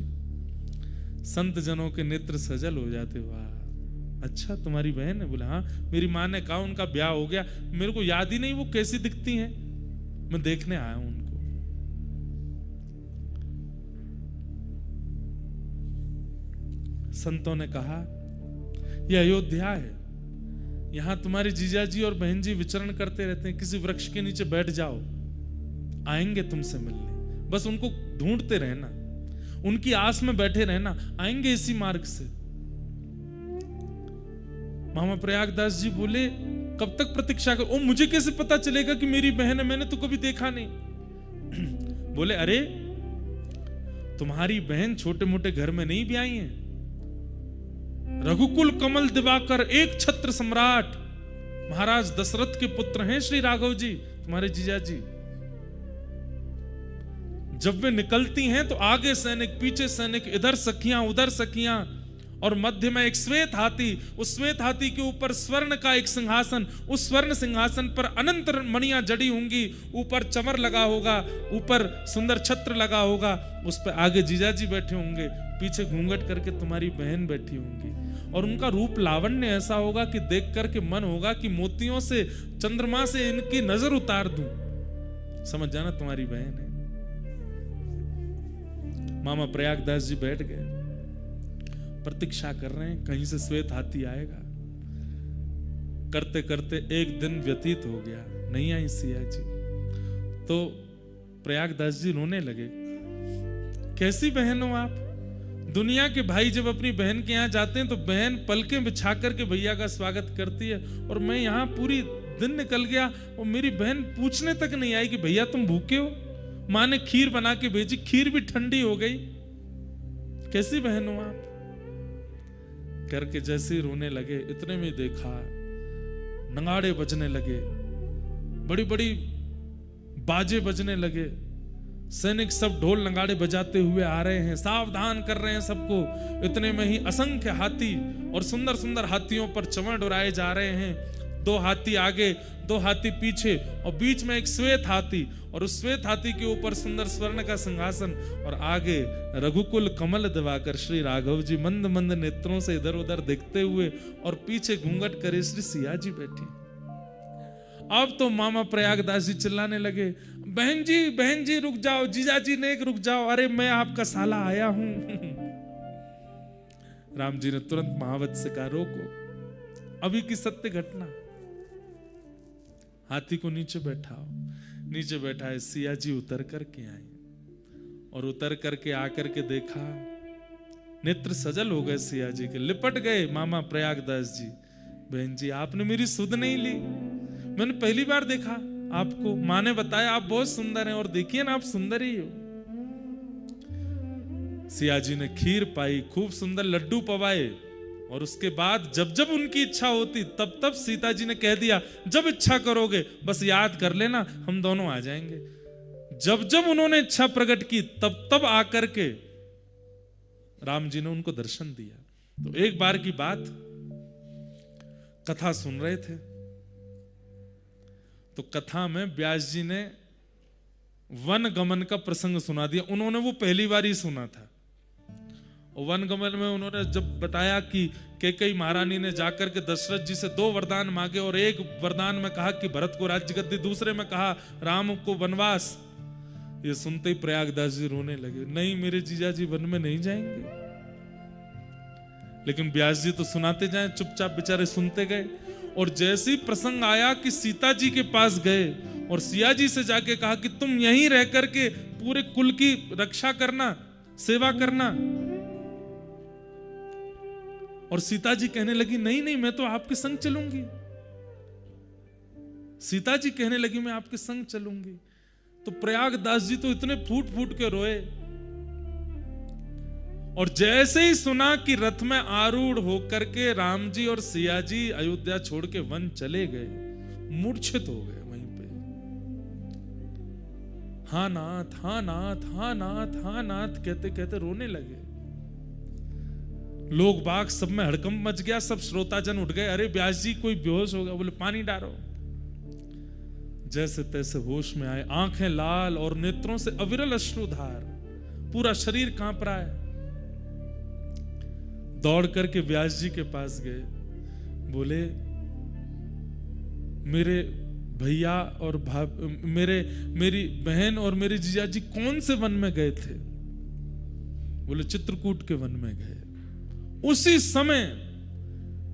संत जनों के नेत्र सजल हो जाते। वाह, अच्छा तुम्हारी बहन है? बोले हाँ, मेरी माँ ने कहा उनका ब्याह हो गया, मेरे को याद ही नहीं वो कैसी दिखती हैं, मैं देखने आया हूं उनको। संतों ने कहा यह अयोध्या है, यहां तुम्हारे जीजा जी और बहन जी विचरण करते रहते हैं, किसी वृक्ष के नीचे बैठ जाओ, आएंगे तुमसे मिलने। बस उनको ढूंढते रहना, उनकी आस में बैठे रहना, आएंगे इसी मार्ग से। मामा प्रयागदास जी बोले कब तक प्रतीक्षा कर? ओ मुझे कैसे पता चलेगा कि मेरी बहन है, मैंने तो कभी देखा नहीं। बोले अरे तुम्हारी बहन छोटे मोटे घर में नहीं भी आई है, रघुकुल कमल दिवाकर एक छत्र सम्राट महाराज दशरथ के पुत्र हैं श्री राघव जी, तुम्हारे जीजा जी। जब वे निकलती हैं तो आगे सैनिक, पीछे सैनिक, इधर सखियां उधर सखियां, और मध्य में एक श्वेत हाथी, उस श्वेत हाथी के ऊपर स्वर्ण का एक सिंहासन, उस स्वर्ण सिंहासन पर अनंत मणियां जड़ी होंगी, ऊपर चमर लगा होगा, ऊपर सुंदर छत्र लगा होगा, उस पर आगे जीजाजी बैठे होंगे, पीछे घूंघट करके तुम्हारी बहन बैठी होंगी, और उनका रूप लावण्य ऐसा होगा कि देख करके मन होगा कि मोतियों से, चंद्रमा से इनकी नजर उतार दूं, समझ जाना तुम्हारी बहन है। मामा प्रयागदास जी बैठ गए, प्रतीक्षा कर रहे हैं कहीं से श्वेत हाथी आएगा। करते करते एक दिन व्यतीत हो गया, नहीं आई सिया जी। तो प्रयागदास जी रोने लगे, कैसी बहन हो आप? दुनिया के भाई जब अपनी बहन के यहाँ जाते हैं तो बहन पलकें बिछा करके भैया का स्वागत करती है, और मैं यहाँ पूरी दिन निकल गया और मेरी बहन पूछने तक नहीं आई कि भैया तुम भूखे हो। माँ ने खीर बना के भेजी, खीर भी ठंडी हो गई, कैसी बहन हो आप? करके जैसे ही रोने लगे, इतने में देखा नगाड़े बजने लगे, बड़ी बड़ी बाजे बजने लगे, सैनिक सब ढोल नगाड़े बजाते हुए आ रहे हैं, सावधान कर रहे हैं सबको। इतने में ही असंख्य हाथी और सुंदर सुंदर हाथियों पर चमड़ उड़ाए जा रहे हैं, 2 हाथी आगे 2 हाथी पीछे, और बीच में एक श्वेत हाथी, और उस श्वेत हाथी के ऊपर सुंदर स्वर्ण का सिंहासन, और आगे रघुकुल कमल दिवाकर श्री राघव जी मंद मंद नेत्रों से इधर उधर देखते हुए, और पीछे घूंघट करे श्री सिया जी बैठी। अब तो मामा प्रयागदास जी चिल्लाने लगे, बहन जी रुक जाओ, जीजा जी ने रुक जाओ, अरे मैं आपका साला आया हूं। राम जी ने तुरंत महावत से कहा रोको, अभी की सत्य घटना। हाथी को नीचे बैठाओ। नीचे बैठा है, सिया जी उतर करके आई, और उतर करके आकर के देखा, नेत्र सजल हो गए सिया जी के, लिपट गए मामा प्रयागदास जी। बहन जी आपने मेरी सुध नहीं ली, मैंने पहली बार देखा आपको, माँ ने बताया आप बहुत सुंदर हैं, और देखिए ना आप सुंदर ही हो। सिया जी ने खीर पाई, खूब सुंदर लड्डू पवाए, और उसके बाद जब जब उनकी इच्छा होती तब तब सीता जी ने कह दिया जब इच्छा करोगे बस याद कर लेना, हम दोनों आ जाएंगे। जब जब उन्होंने इच्छा प्रकट की तब तब आकर के राम जी ने उनको दर्शन दिया। तो एक बार की बात, कथा सुन रहे थे, तो कथा में व्यास जी ने वन गमन का प्रसंग सुना दिया। उन्होंने वो पहली बार ही सुना था, वनगमन में उन्होंने जब बताया कि कैकेयी महारानी ने जाकर के दशरथ जी से 2 वरदान मांगे और एक वरदान में कहा कि भरत को राज्य गद्दी, दूसरे में कहा राम को वनवास, ये सुनते ही प्रयागदास जी रोने लगे। नहीं मेरे जीजा जी वन में नहीं जाएंगे। लेकिन व्यास जी तो सुनाते जाए, चुपचाप बेचारे सुनते गए। और जैसे ही प्रसंग आया कि सीता जी के पास गए और सिया जी से जाके कहा कि तुम यहीं रह करके पूरे कुल की रक्षा करना, सेवा करना। और सीता जी कहने लगी नहीं नहीं मैं तो आपके संग चलूंगी। सीता जी कहने लगी मैं आपके संग चलूंगी। तो प्रयागदास जी तो इतने फूट फूट के रोए। और जैसे ही सुना कि रथ में आरूढ़ होकर के राम जी और सिया जी अयोध्या छोड़ के वन चले गए, मूर्छित हो गए वहीं पे। हाँ नाथ, हाँ नाथ, हाँ नाथ, हाँ नाथ कहते कहते रोने लगे। लोग बाग सब में हड़कंप मच गया, सब श्रोताजन उठ गए। अरे व्यास जी कोई बेहोश हो गया। बोले पानी डालो। जैसे तैसे होश में आए, आंखें लाल और नेत्रों से अविरल अश्रुधार, पूरा शरीर कांप रहा है। दौड़ करके व्यास जी के पास गए। बोले मेरे भैया और मेरी बहन और मेरे जीजा जी कौन से वन में गए थे? बोले चित्रकूट के वन में गए। उसी समय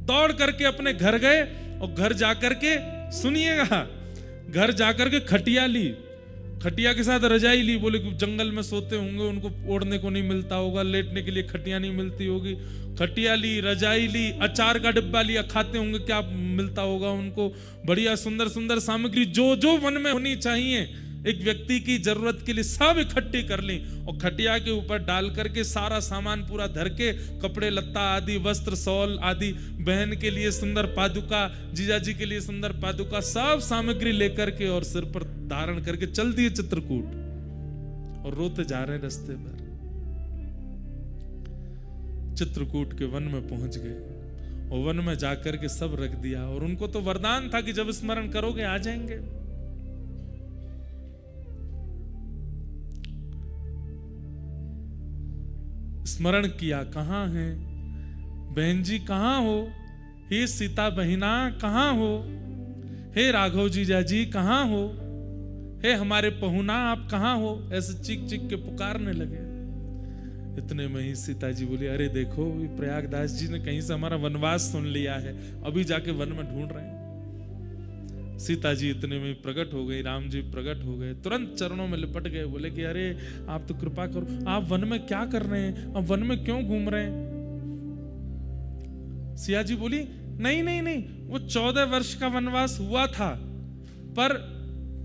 दौड़ करके अपने घर गए और घर जाकर के, सुनिएगा, घर जाकर के खटिया ली, खटिया के साथ रजाई ली। बोले कि जंगल में सोते होंगे, उनको ओढ़ने को नहीं मिलता होगा, लेटने के लिए खटिया नहीं मिलती होगी। खटिया ली, रजाई ली, अचार का डिब्बा लिया, खाते होंगे क्या मिलता होगा उनको। बढ़िया सुंदर सुंदर सामग्री जो जो वन में होनी चाहिए एक व्यक्ति की जरूरत के लिए सब इकट्ठी कर ली। और खटिया के ऊपर डाल करके सारा सामान पूरा धर के, कपड़े लत्ता आदि, वस्त्र शॉल आदि, बहन के लिए सुंदर पादुका, जीजा जी के लिए सुंदर पादुका, सब सामग्री लेकर के और सिर पर धारण करके चल दिए चित्रकूट। और रोते जा रहे रास्ते पर। चित्रकूट के वन में पहुंच गए और वन में जाकर के सब रख दिया। और उनको तो वरदान था कि जब स्मरण करोगे आ जाएंगे। स्मरण किया, कहां है बहन जी, कहां हो? हे सीता बहिना कहां हो? हे राघव जीजा जी कहां हो? हे हमारे पहुना आप कहां हो? ऐसे चीख चीख के पुकारने लगे। इतने में ही सीता जी बोली अरे देखो प्रयागदास जी ने कहीं से हमारा वनवास सुन लिया है, अभी जाके वन में ढूंढ रहे हैं। सीता जी इतने में प्रकट हो गई, राम जी प्रकट हो गए, तुरंत चरणों में लिपट गए। बोले कि अरे आप तो कृपा करो, आप वन में क्या कर रहे हैं? आप वन में क्यों घूम रहे हैं? सिया जी बोली नहीं नहीं नहीं, वो 14 वर्ष का वनवास हुआ था, पर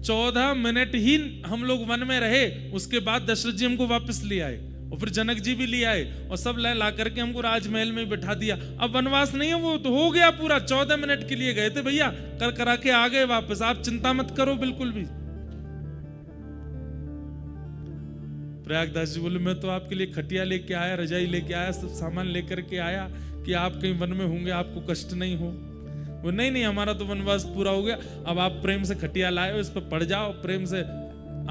14 मिनट ही हम लोग वन में रहे। उसके बाद दशरथ जी हमको वापस ले आए और फिर जनक जी भी ले आए और सब ला करके हमको राजमहल में बिठा दिया। अब वनवास नहीं है, वो तो हो गया पूरा। 14 मिनट के लिए गए थे भैया, कर करा के आ गए वापस। आप चिंता मत करो बिल्कुल भी। प्रयागदास जी बोले मैं तो आपके लिए खटिया लेके आया, रजाई लेके आया, सब सामान लेकर के आया कि आप कहीं वन में होंगे, आपको कष्ट नहीं हो। वो नहीं नहीं, हमारा तो वनवास पूरा हो गया, अब आप प्रेम से खटिया लाए हो, इस पर पड़ जाओ, प्रेम से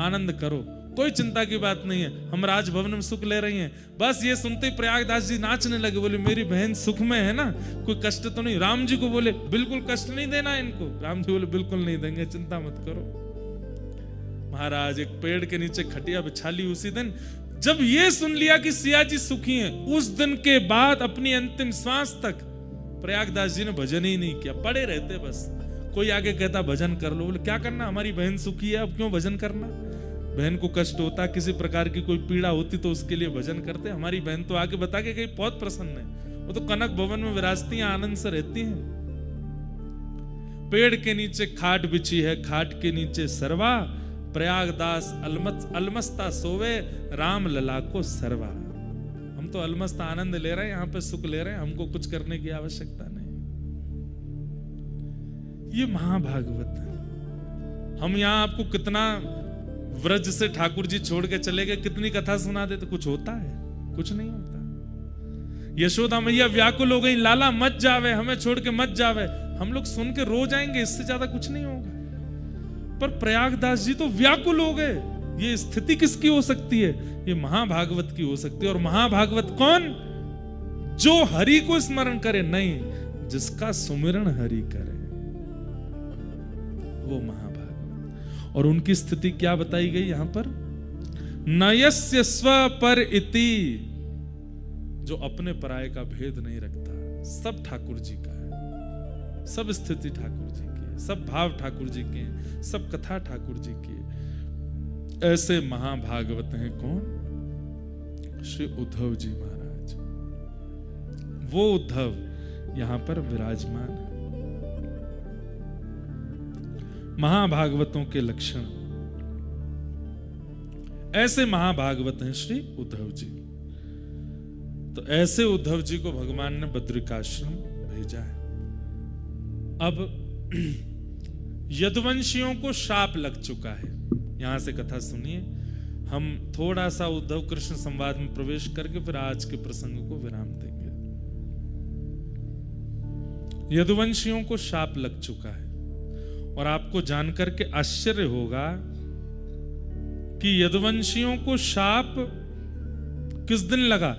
आनंद करो, कोई चिंता की बात नहीं है, हम राजभवन में सुख ले रही हैं। बस ये सुनते ही प्रयागदास जी नाचने लगे। बोले मेरी बहन सुख में है ना, कोई कष्ट तो नहीं। राम जी को बोले बिल्कुल कष्ट नहीं देना इनको। राम जी बोले बिल्कुल नहीं देंगे, चिंता मत करो। महाराज एक पेड़ के नीचे खटिया बिछा ली। उसी दिन जब ये सुन लिया कि सिया जी सुखी हैं, उस दिन के बाद अपनी अंतिम श्वास तक प्रयागदास जी ने भजन ही नहीं किया, पड़े रहते बस। कोई आगे कहता भजन कर लो, बोले क्या करना, हमारी बहन सुखी है, अब क्यों भजन करना। बहन को कष्ट होता, किसी प्रकार की कोई पीड़ा होती तो उसके लिए भजन करते। हमारी बहन तो आके बता के गई बहुत प्रसन्न है, वो तो कनक भवन में विराजती हैं, आनंद से रहती हैं। पेड़ के नीचे खाट बिछी है, खाट के नीचे सरवा, प्रयागदास अलमस्ता सोवे, राम लला को सरवा। हम तो अलमस्त आनंद ले रहे हैं, यहाँ पे सुख ले रहे हैं, हमको कुछ करने की आवश्यकता नहीं। ये महाभागवत है। हम यहाँ आपको कितना व्रज से ठाकुर जी छोड़ के चले गए, कितनी कथा सुना देते, कुछ होता है? कुछ नहीं होता। यशोदा मैया व्याकुल हो गई, लाला मत जावे, हमें छोड़ के मत जावे। हम लोग सुन के रो जाएंगे, इससे ज्यादा कुछ नहीं होगा। पर प्रयागदास जी तो व्याकुल हो गए। ये स्थिति किसकी हो सकती है? ये महाभागवत की हो सकती है। और महाभागवत कौन? जो हरि को स्मरण करे, नहीं, जिसका सुमिरन हरि करे वो महाभागवत। और उनकी स्थिति क्या बताई गई यहां पर? नयस्य स्व पर इति, जो अपने पराये का भेद नहीं रखता, सब ठाकुर जी का है, सब स्थिति ठाकुर जी की है, सब भाव ठाकुर जी के हैं, सब कथा ठाकुर जी की है। ऐसे महाभागवत हैं कौन? श्री उद्धव जी महाराज। वो उद्धव यहां पर विराजमान है। महाभागवतों के लक्षण, ऐसे महाभागवत हैं श्री उद्धव जी। तो ऐसे उद्धव जी को भगवान ने बद्रिकाश्रम भेजा है। अब यदुवंशियों को शाप लग चुका है। यहां से कथा सुनिए, हम थोड़ा सा उद्धव कृष्ण संवाद में प्रवेश करके फिर आज के प्रसंग को विराम देंगे। यदुवंशियों को शाप लग चुका है, और आपको जानकर के आश्चर्य होगा कि यदुवंशियों को शाप किस दिन लगा?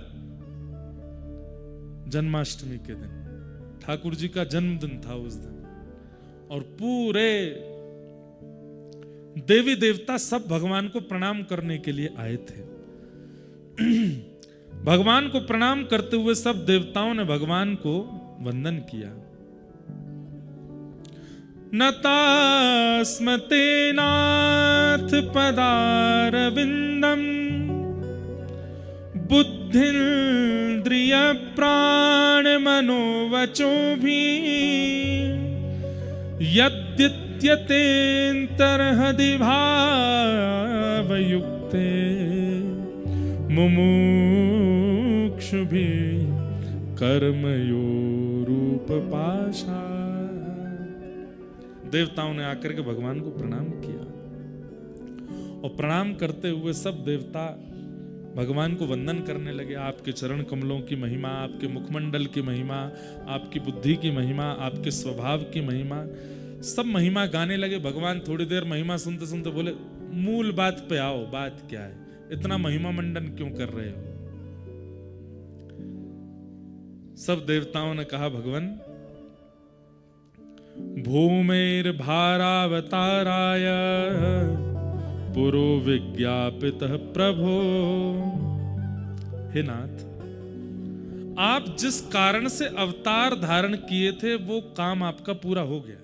जन्माष्टमी के दिन। ठाकुर जी का जन्मदिन था उस दिन, और पूरे देवी देवता सब भगवान को प्रणाम करने के लिए आए थे। भगवान को प्रणाम करते हुए सब देवताओं ने भगवान को वंदन किया। नतास्मते नाथ पदारविंदम बुद्धिन्द्रिय प्राण मनोवचो भी यद्यत्यतेऽन्तर्हृदि भावयुक्ते मुमुक्षुभिः कर्मयोरुपपाशा। देवताओं ने आकर के भगवान को प्रणाम किया, और प्रणाम करते हुए सब देवता भगवान को वंदन करने लगे। आपके चरण कमलों की महिमा, आपके मुखमंडल की महिमा, आपकी बुद्धि की महिमा, आपके स्वभाव की महिमा, सब महिमा गाने लगे। भगवान थोड़ी देर महिमा सुनते सुनते बोले, मूल बात पे आओ, बात क्या है, इतना महिमा मंडन क्यों कर रहे हो? सब देवताओं ने कहा, भगवान भूमेर भारावताराय पुरो विज्ञापितः प्रभो। हे नाथ, आप जिस कारण से अवतार धारण किए थे वो काम आपका पूरा हो गया।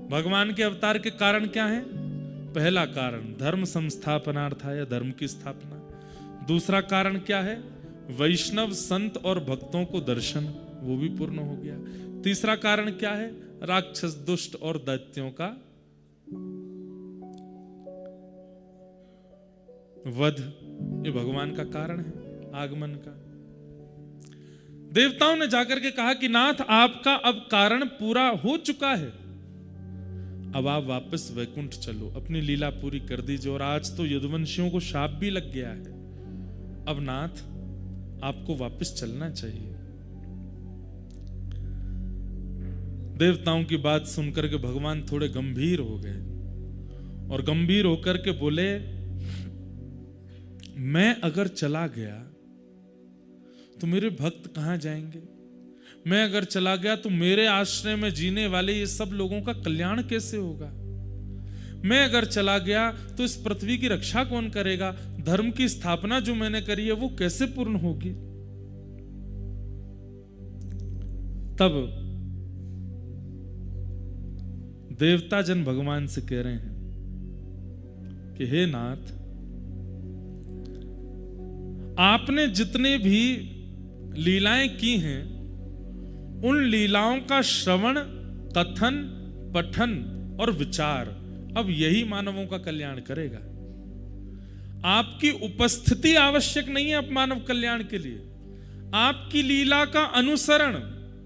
भगवान के अवतार के कारण क्या है? पहला कारण धर्म संस्थापनार्थाय, धर्म की स्थापना। दूसरा कारण क्या है? वैष्णव संत और भक्तों को दर्शन, वो भी पूर्ण हो गया। तीसरा कारण क्या है? राक्षस दुष्ट और दैत्यों का वध, ये भगवान का कारण है आगमन का। देवताओं ने जाकर के कहा कि नाथ, आपका अब कारण पूरा हो चुका है, अब आप वापस वैकुंठ चलो, अपनी लीला पूरी कर दीजिए। और आज तो यदुवंशियों को शाप भी लग गया है, अब नाथ आपको वापस चलना चाहिए। देवताओं की बात सुनकर के भगवान थोड़े गंभीर हो गए, और गंभीर होकर के बोले, मैं अगर चला गया तो मेरे भक्त कहां जाएंगे? मैं अगर चला गया तो मेरे आश्रय में जीने वाले ये सब लोगों का कल्याण कैसे होगा? मैं अगर चला गया तो इस पृथ्वी की रक्षा कौन करेगा? धर्म की स्थापना जो मैंने करी है वो कैसे पूर्ण होगी? तब देवता जन भगवान से कह रहे हैं कि हे नाथ, आपने जितने भी लीलाएं की हैं, उन लीलाओं का श्रवण, कथन, पठन और विचार अब यही मानवों का कल्याण करेगा। आपकी उपस्थिति आवश्यक नहीं है अब मानव कल्याण के लिए। आपकी लीला का अनुसरण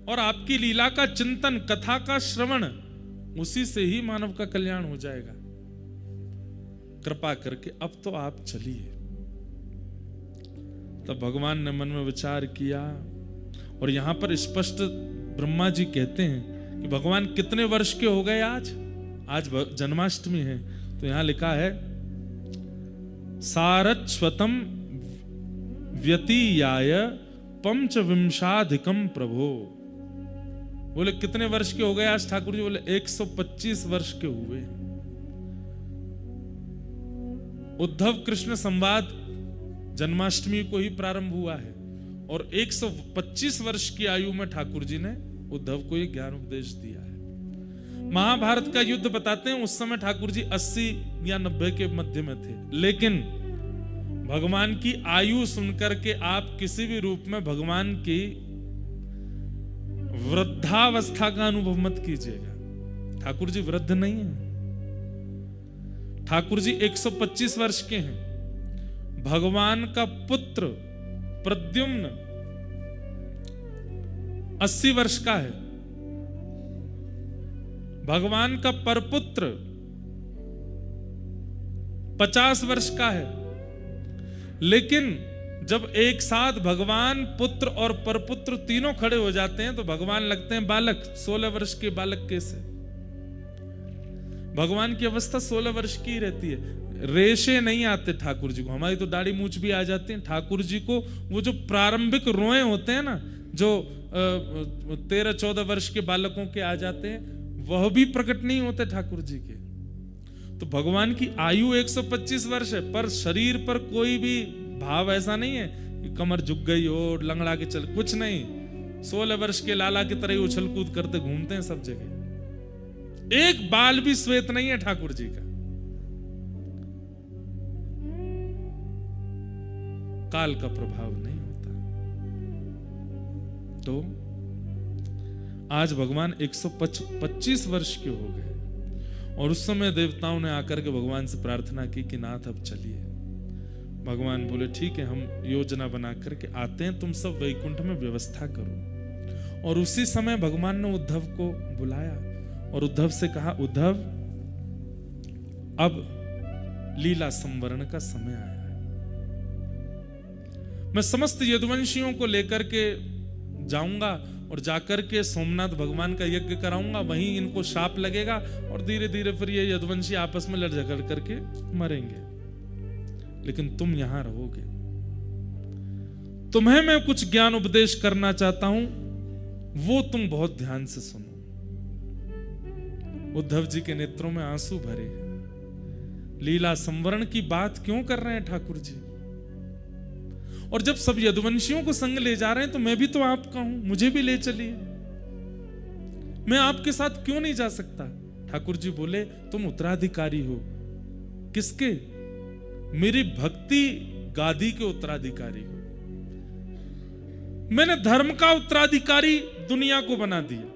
और आपकी लीला का चिंतन, कथा का श्रवण, उसी से ही मानव का कल्याण हो जाएगा। कृपा करके अब तो आप चलिए। तब भगवान ने मन में विचार किया, और यहां पर स्पष्ट ब्रह्मा जी कहते हैं कि भगवान कितने वर्ष के हो गए आज जन्माष्टमी है, तो यहां लिखा है सारस्वतम व्यतीयाय पंचविंशाधिकम प्रभो। बोले कितने वर्ष के हो गए आज ठाकुर जी? बोले 125 वर्ष के हुए। उद्धव कृष्ण संवाद जन्माष्टमी को ही प्रारंभ हुआ है और 125 वर्ष की आयु में ठाकुर जी ने उद्धव को ये ज्ञान उपदेश दिया है। महाभारत का युद्ध बताते हैं, उस समय ठाकुर जी 80 या 90 के मध्य में थे, लेकिन भगवान की आयु सुनकर के आप किसी भी रूप में भगवान की वृद्धावस्था का अनुभव मत कीजिएगा। ठाकुर जी वृद्ध नहीं है, ठाकुर जी 125 वर्ष के हैं। भगवान का पुत्र प्रद्युम्न 80 वर्ष का है, भगवान का परपुत्र 50 वर्ष का है। लेकिन जब एक साथ भगवान, पुत्र और परपुत्र तीनों खड़े हो जाते हैं तो भगवान लगते हैं बालक। 16 वर्ष के बालक कैसे? भगवान की अवस्था 16 वर्ष की रहती है। रेशे नहीं आते ठाकुर जी को, हमारी तो दाढ़ी मूछ भी आ जाती है। ठाकुर जी को वो जो प्रारंभिक रोए होते हैं ना, जो 13-14 वर्ष के बालकों के आ जाते हैं, वह भी प्रकट नहीं होते ठाकुर जी के। तो भगवान की आयु 125 वर्ष है, पर शरीर पर कोई भी भाव ऐसा नहीं है कि कमर झुक गई हो, लंगड़ा के चल, कुछ नहीं। 16 वर्ष के लाला की तरह उछल कूद करते घूमते हैं सब जगह। एक बाल भी श्वेत नहीं है ठाकुर जी का। काल का प्रभाव नहीं होता। तो आज भगवान 125 वर्ष के हो गए और उस समय देवताओं ने आकर के भगवान से प्रार्थना की कि नाथ अब चलिए। भगवान बोले ठीक है, हम योजना बना करके आते हैं, तुम सब वैकुंठ में व्यवस्था करो। और उसी समय भगवान ने उद्धव को बुलाया और उद्धव से कहा, उद्धव अब लीला संवरण का समय आया है। मैं समस्त यदुवंशियों को लेकर के जाऊंगा और जाकर के सोमनाथ भगवान का यज्ञ कराऊंगा, वहीं इनको शाप लगेगा और धीरे धीरे फिर ये यदुवंशी आपस में लड़ झगड़ करके मरेंगे। लेकिन तुम यहां रहोगे। तुम्हें मैं कुछ ज्ञान उपदेश करना चाहता हूं, वो तुम बहुत ध्यान से सुनो। उद्धव जी के नेत्रों में आंसू भरे हैं। लीला संवरण की बात क्यों कर रहे हैं ठाकुर जी? और जब सब यदुवंशियों को संग ले जा रहे हैं तो मैं भी तो आपका हूं, मुझे भी ले चलिए। मैं आपके साथ क्यों नहीं जा सकता? ठाकुर जी बोले, तुम उत्तराधिकारी हो। किसके? मेरी भक्ति गादी के उत्तराधिकारी हो। मैंने धर्म का उत्तराधिकारी दुनिया को बना दिया,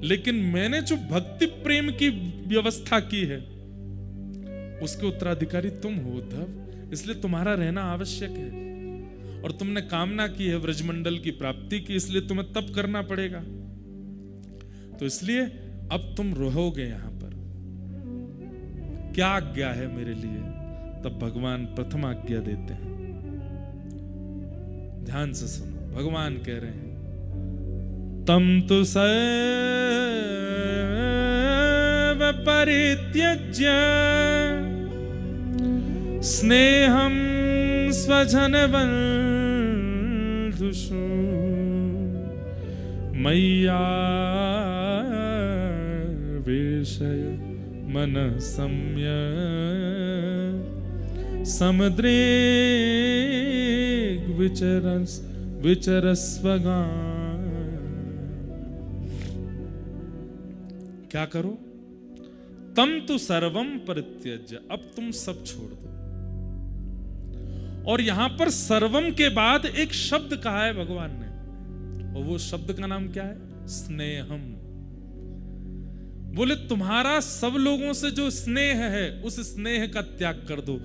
लेकिन मैंने जो भक्ति प्रेम की व्यवस्था की है उसके उत्तराधिकारी तुम हो उद्धव। इसलिए तुम्हारा रहना आवश्यक है। और तुमने कामना की है व्रजमंडल की प्राप्ति की, इसलिए तुम्हें तप करना पड़ेगा। तो इसलिए अब तुम रहोगे यहां पर। क्या आज्ञा है मेरे लिए? तब भगवान प्रथम आज्ञा देते हैं। ध्यान से सुनो, भगवान कह रहे हैं, तम तु सैव परित्यज्य स्नेहं स्वजन बंधुषु मय्या वेशय मन सम्य समुद्रे विचरस्वगा। क्या करो? तम तु सर्वम परित्यज्य, अब तुम सब छोड़ दो। और यहां पर सर्वम के बाद एक शब्द कहा है भगवान ने, और वो शब्द का नाम क्या है? स्नेहम। बोले तुम्हारा सब लोगों से जो स्नेह है उस स्नेह का त्याग कर दो।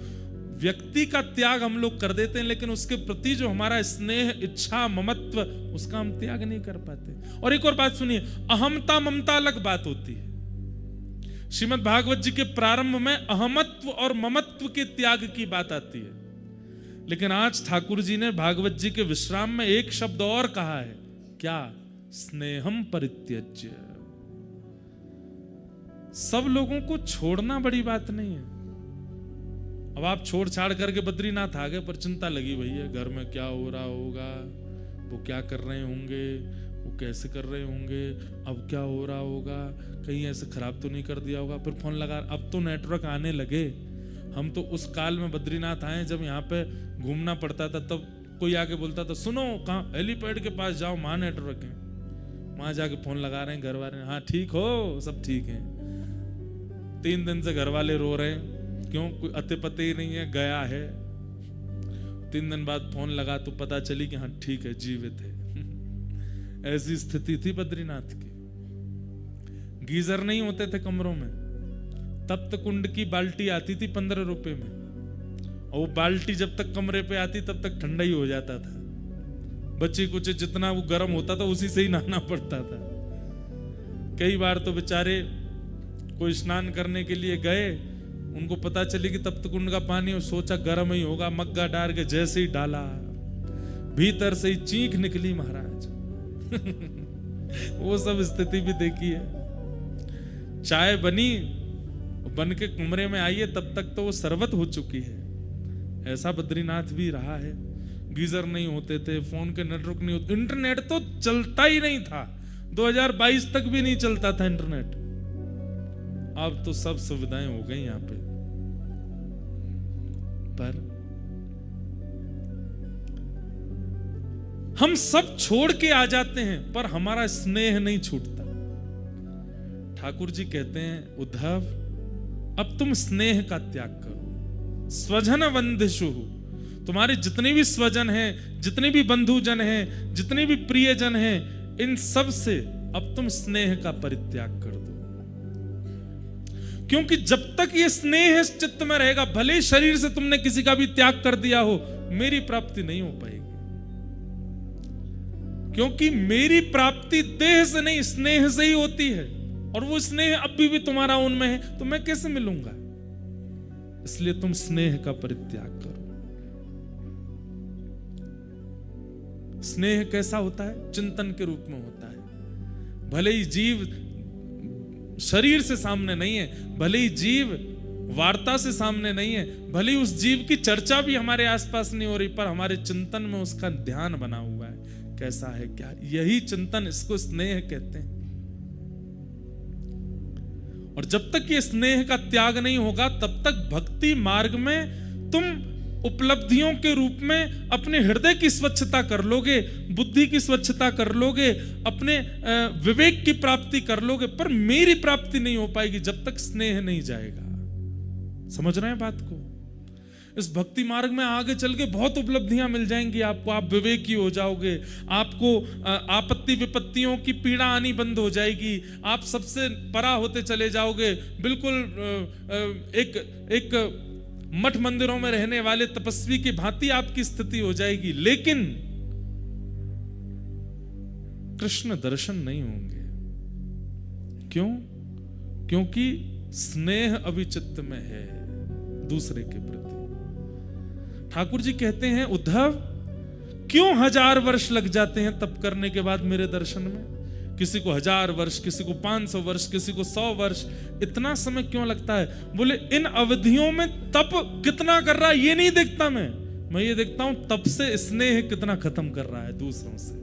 व्यक्ति का त्याग हम लोग कर देते हैं, लेकिन उसके प्रति जो हमारा स्नेह, इच्छा, ममत्व, उसका हम त्याग नहीं कर पाते। और एक और बात सुनिए, अहमता ममता अलग बात होती है। श्रीमद् भागवत जी के प्रारंभ में अहमत्व और ममत्व के त्याग की बात आती है, लेकिन आज ठाकुर जी ने भागवत जी के विश्राम में एक शब्द और कहा है। क्या? स्नेहम परित्यज्य। सब लोगों को छोड़ना बड़ी बात नहीं है, अब आप छोड़ छाड़ करके बद्रीनाथ आ गए, पर चिंता लगी भैया घर में क्या हो रहा होगा, वो क्या कर रहे होंगे, वो कैसे कर रहे होंगे, अब क्या हो रहा होगा, कहीं ऐसे खराब तो नहीं कर दिया होगा। फिर फोन लगा, अब तो नेटवर्क आने लगे। हम तो उस काल में बद्रीनाथ आए जब यहाँ पे घूमना पड़ता था, तब कोई आके बोलता था सुनो कहाँ, हेलीपैड के पास जाओ, वहां नेटवर्क है। वहां जाके फोन लगा रहे हैं घर वाले, हाँ ठीक हो, सब ठीक है। 3 दिन से घर वाले रो रहे हैं, क्यों, कोई अते पते ही नहीं है, गया है। 3 दिन बाद फोन लगा तो पता चली कि हाँ ठीक है, जीवित है। ऐसी स्थिति थी बद्रीनाथ की। गीजर नहीं होते थे कमरों में, तप्त कुंड की बाल्टी आती थी 15 रुपए में, और वो बाल्टी जब तक कमरे पे आती तब तक ठंडा ही हो जाता था। बच्चे कुछ जितना वो गर्म होता था उसी से ही नहाना पड़ता था। कई बार तो बेचारे कोई स्नान करने के लिए गए, उनको पता चली कि तप्त कुंड का पानी, और सोचा गर्म ही होगा, मग्गा डाल के जैसे ही डाला भीतर से ही चीख निकली महाराज। वो सब स्थिति भी देखी है। चाय बनी, बन के कमरे में आई है, तब तक तो वो शरबत हो चुकी है। ऐसा बद्रीनाथ भी रहा है। गीजर नहीं होते थे, फोन के नेटवर्क नहीं होते, इंटरनेट तो चलता ही नहीं था। 2022 तक भी नहीं चलता था इंटरनेट। अब तो सब सुविधाएं हो गई यहां पे। पर हम सब छोड़ के आ जाते हैं, पर हमारा स्नेह नहीं छूटता। ठाकुर जी कहते हैं उद्धव, अब तुम स्नेह का त्याग करो। स्वजन वंदिषु, तुम्हारे जितने भी स्वजन हैं, जितने भी बंधुजन हैं, जितने भी प्रियजन हैं, इन सब से अब तुम स्नेह का परित्याग कर दो। क्योंकि जब तक ये स्नेह इस चित्त में रहेगा, भले शरीर से तुमने किसी का भी त्याग कर दिया हो, मेरी प्राप्ति नहीं हो पाएगी। क्योंकि मेरी प्राप्ति देह से नहीं, स्नेह से ही होती है, और वो स्नेह अभी भी तुम्हारा उनमें है, तो मैं कैसे मिलूंगा? इसलिए तुम स्नेह का परित्याग करो। स्नेह कैसा होता है? चिंतन के रूप में होता है। भले ही जीव शरीर से सामने नहीं है, भले ही जीव वार्ता से सामने नहीं है, भले ही उस जीव की चर्चा भी हमारे आसपास नहीं हो रही, पर हमारे चिंतन में उसका ध्यान बना हुआ है। कैसा है, क्या, यही चिंतन, इसको स्नेह कहते हैं। और जब तक ये स्नेह का त्याग नहीं होगा, तब तक भक्ति मार्ग में तुम उपलब्धियों के रूप में अपने हृदय की स्वच्छता कर लोगे, बुद्धि की स्वच्छता कर लोगे, अपने विवेक की प्राप्ति कर लोगे, पर मेरी प्राप्ति नहीं हो पाएगी जब तक स्नेह नहीं जाएगा। समझ रहे हैं बात को? इस भक्ति मार्ग में आगे चल के बहुत उपलब्धियां मिल जाएंगी आपको। आप विवेकी हो जाओगे, आपको आपत्ति विपत्तियों की पीड़ा आनी बंद हो जाएगी, आप सबसे परा होते चले जाओगे। बिल्कुल एक मठ मंदिरों में रहने वाले तपस्वी की भांति आपकी स्थिति हो जाएगी, लेकिन कृष्ण दर्शन नहीं होंगे। क्यों? क्योंकि स्नेह अभी चित्त में है दूसरे के प्रति। ठाकुर जी कहते हैं उद्धव, क्यों 1000 वर्ष लग जाते हैं तप करने के बाद मेरे दर्शन में? किसी को 1000 वर्ष, किसी को 500 वर्ष, किसी को 100 वर्ष, इतना समय क्यों लगता है? बोले इन अवधियों में तप कितना कर रहा है ये नहीं देखता मैं ये देखता हूं तप से स्नेह कितना खत्म कर रहा है दूसरों से।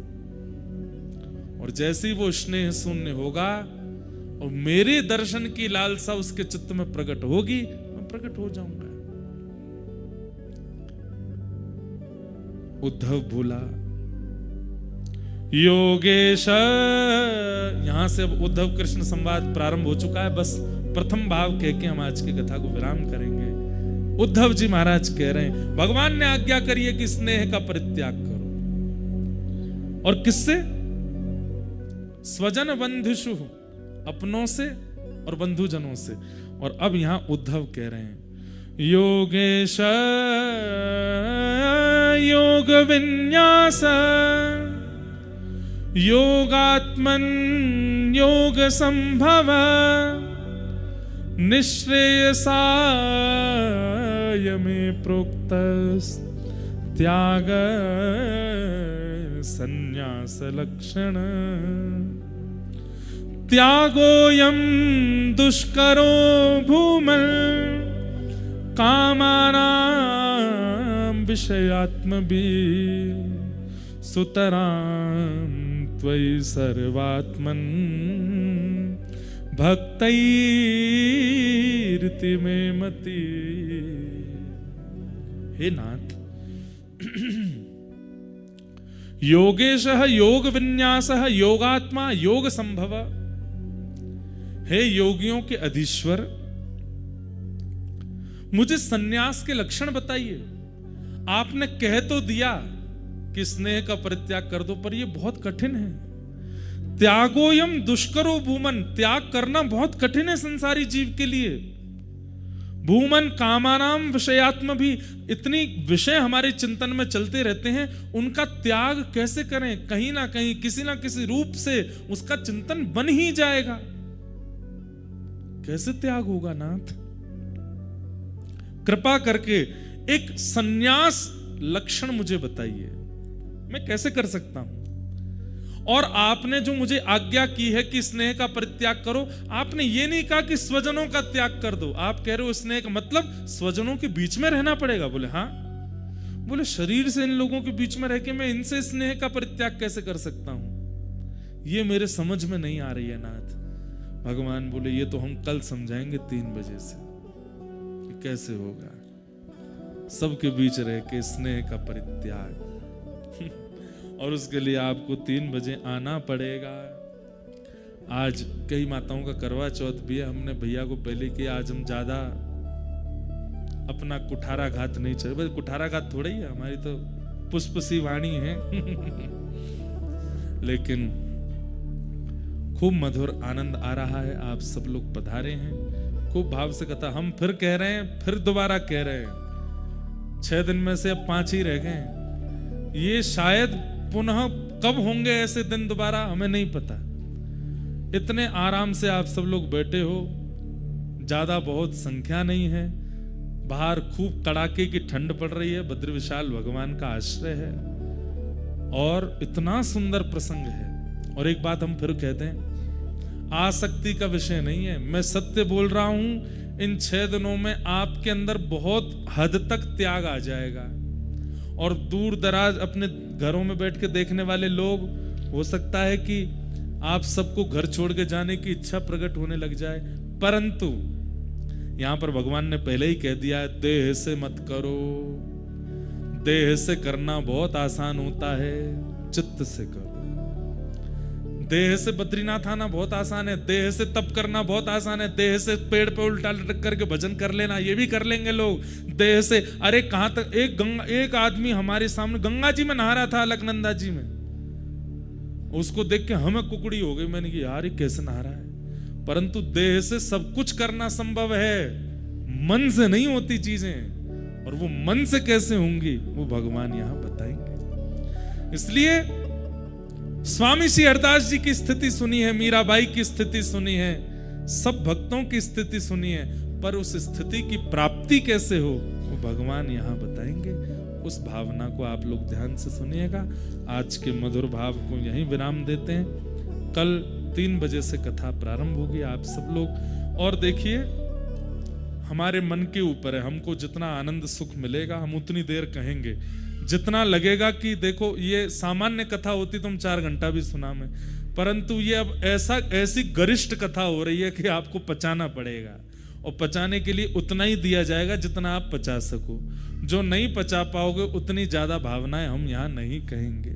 और जैसे ही वो स्नेह शून्य होगा और मेरे दर्शन की लालसा उसके चित्त में प्रकट होगी, मैं प्रकट हो जाऊंगा। उद्धव बोला योगेश, यहां से अब उद्धव कृष्ण संवाद प्रारंभ हो चुका है। बस प्रथम भाव कह के हम आज की कथा को विराम करेंगे। उद्धव जी महाराज कह रहे हैं भगवान ने आज्ञा करी है कि स्नेह का परित्याग करो। और किससे? स्वजन बंधुषु, अपनों से और बंधुजनों से। और अब यहां उद्धव कह रहे हैं योगेश योग विन्यास योगात्मन योग संभव निश्रेयसाय में प्रोक्त त्याग संन्यास लक्षण त्यागोयम दुष्करो भूमल कामानां विषयात्मभी सुतरां त्वयि सर्वात्मन् भक्तैर्ति मे मति। हे नाथ, योगेशः योग विन्यासः योगात्मा योग संभव। हे योगियों के अधीश्वर, मुझे सन्यास के लक्षण बताइए। आपने कह तो दिया कि स्नेह का परित्याग कर दो, पर यह बहुत कठिन है। त्यागोयम दुष्करो भूमन, त्याग करना बहुत कठिन है संसारी जीव के लिए। भूमन कामानाम विषयात्म भी, इतनी विषय हमारे चिंतन में चलते रहते हैं, उनका त्याग कैसे करें? कहीं ना कहीं किसी ना किसी रूप से उसका चिंतन बन ही जाएगा। कैसे त्याग होगा नाथ? कृपा करके एक सन्यास लक्षण मुझे बताइए, मैं कैसे कर सकता हूं? और आपने जो मुझे आज्ञा की है कि स्नेह का परित्याग करो, आपने ये नहीं कहा कि स्वजनों का त्याग कर दो। आप कह रहे हो स्नेह का मतलब स्वजनों के बीच में रहना पड़ेगा। बोले हाँ। बोले शरीर से इन लोगों के बीच में रह के मैं इनसे स्नेह का परित्याग कैसे कर सकता हूं? ये मेरे समझ में नहीं आ रही है नाथ। भगवान बोले ये तो हम कल समझाएंगे 3 बजे से कि कैसे होगा सबके बीच रह के स्नेह का परित्याग। और उसके लिए आपको 3 बजे आना पड़ेगा। आज कई माताओं का करवा चौथ भी है। हमने भैया को पहले किया, आज हम ज्यादा अपना कुठारा घात नहीं चले। बस कुठारा घात थोड़ा ही है, हमारी तो पुष्प सी वाणी है। लेकिन खूब मधुर आनंद आ रहा है। आप सब लोग पधारे हैं, खूब भाव से कथा। हम फिर कह रहे हैं, फिर दोबारा कह रहे हैं, 6 दिन में से अब 5 ही रह गए। ये शायद पुनः कब होंगे ऐसे दिन दोबारा, हमें नहीं पता। इतने आराम से आप सब लोग बैठे हो, ज्यादा बहुत संख्या नहीं है, बाहर खूब कड़ाके की ठंड पड़ रही है, बद्र विशाल भगवान का आश्रय है और इतना सुंदर प्रसंग है। और एक बात हम फिर कहते हैं, आसक्ति का विषय नहीं है, मैं सत्य बोल रहा हूं। इन 6 दिनों में आपके अंदर बहुत हद तक त्याग आ जाएगा। और दूर दराज अपने घरों में बैठ के देखने वाले लोग, हो सकता है कि आप सबको घर छोड़ के जाने की इच्छा प्रकट होने लग जाए, परंतु यहां पर भगवान ने पहले ही कह दिया है, देह से मत करो। देह से करना बहुत आसान होता है, चित्त से करो। देह से बद्रीनाथ आना बहुत आसान है, देह से तप करना बहुत आसान है, देह से पेड़ पे उल्टा लटक करके भजन कर लेना ये भी कर लेंगे लोग। देह से अरे कहां तक, एक आदमी हमारे सामने गंगा जी में नहा रहा था, अलकनंदा जी में, उसको देख के हमें कुकड़ी हो गई। मैंने कहा यार ये कैसे नहा रहा है? परंतु देह से सब कुछ करना संभव है, मन से नहीं होती चीजें। और वो मन से कैसे होंगी वो भगवान यहां बताएंगे। इसलिए स्वामी श्री हरदास जी की स्थिति सुनी है, मीराबाई की स्थिति सुनी है, सब भक्तों की स्थिति सुनी है, पर उस स्थिति की प्राप्ति कैसे हो वो भगवान यहां बताएंगे। उस भावना को आप लोग ध्यान से सुनिएगा। आज के मधुर भाव को यहीं विराम देते हैं। कल 3 बजे से कथा प्रारंभ होगी। आप सब लोग और देखिए, हमारे मन के ऊपर है, हमको जितना आनंद सुख मिलेगा हम उतनी देर कहेंगे। जितना लगेगा कि देखो ये सामान्य कथा होती तो हम 4 घंटा भी सुना में, परंतु ये अब ऐसी गरिष्ठ कथा हो रही है कि आपको पचाना पड़ेगा। और पचाने के लिए उतना ही दिया जाएगा जितना आप पचा सको। जो नहीं पचा पाओगे उतनी ज्यादा भावनाएं हम यहाँ नहीं कहेंगे।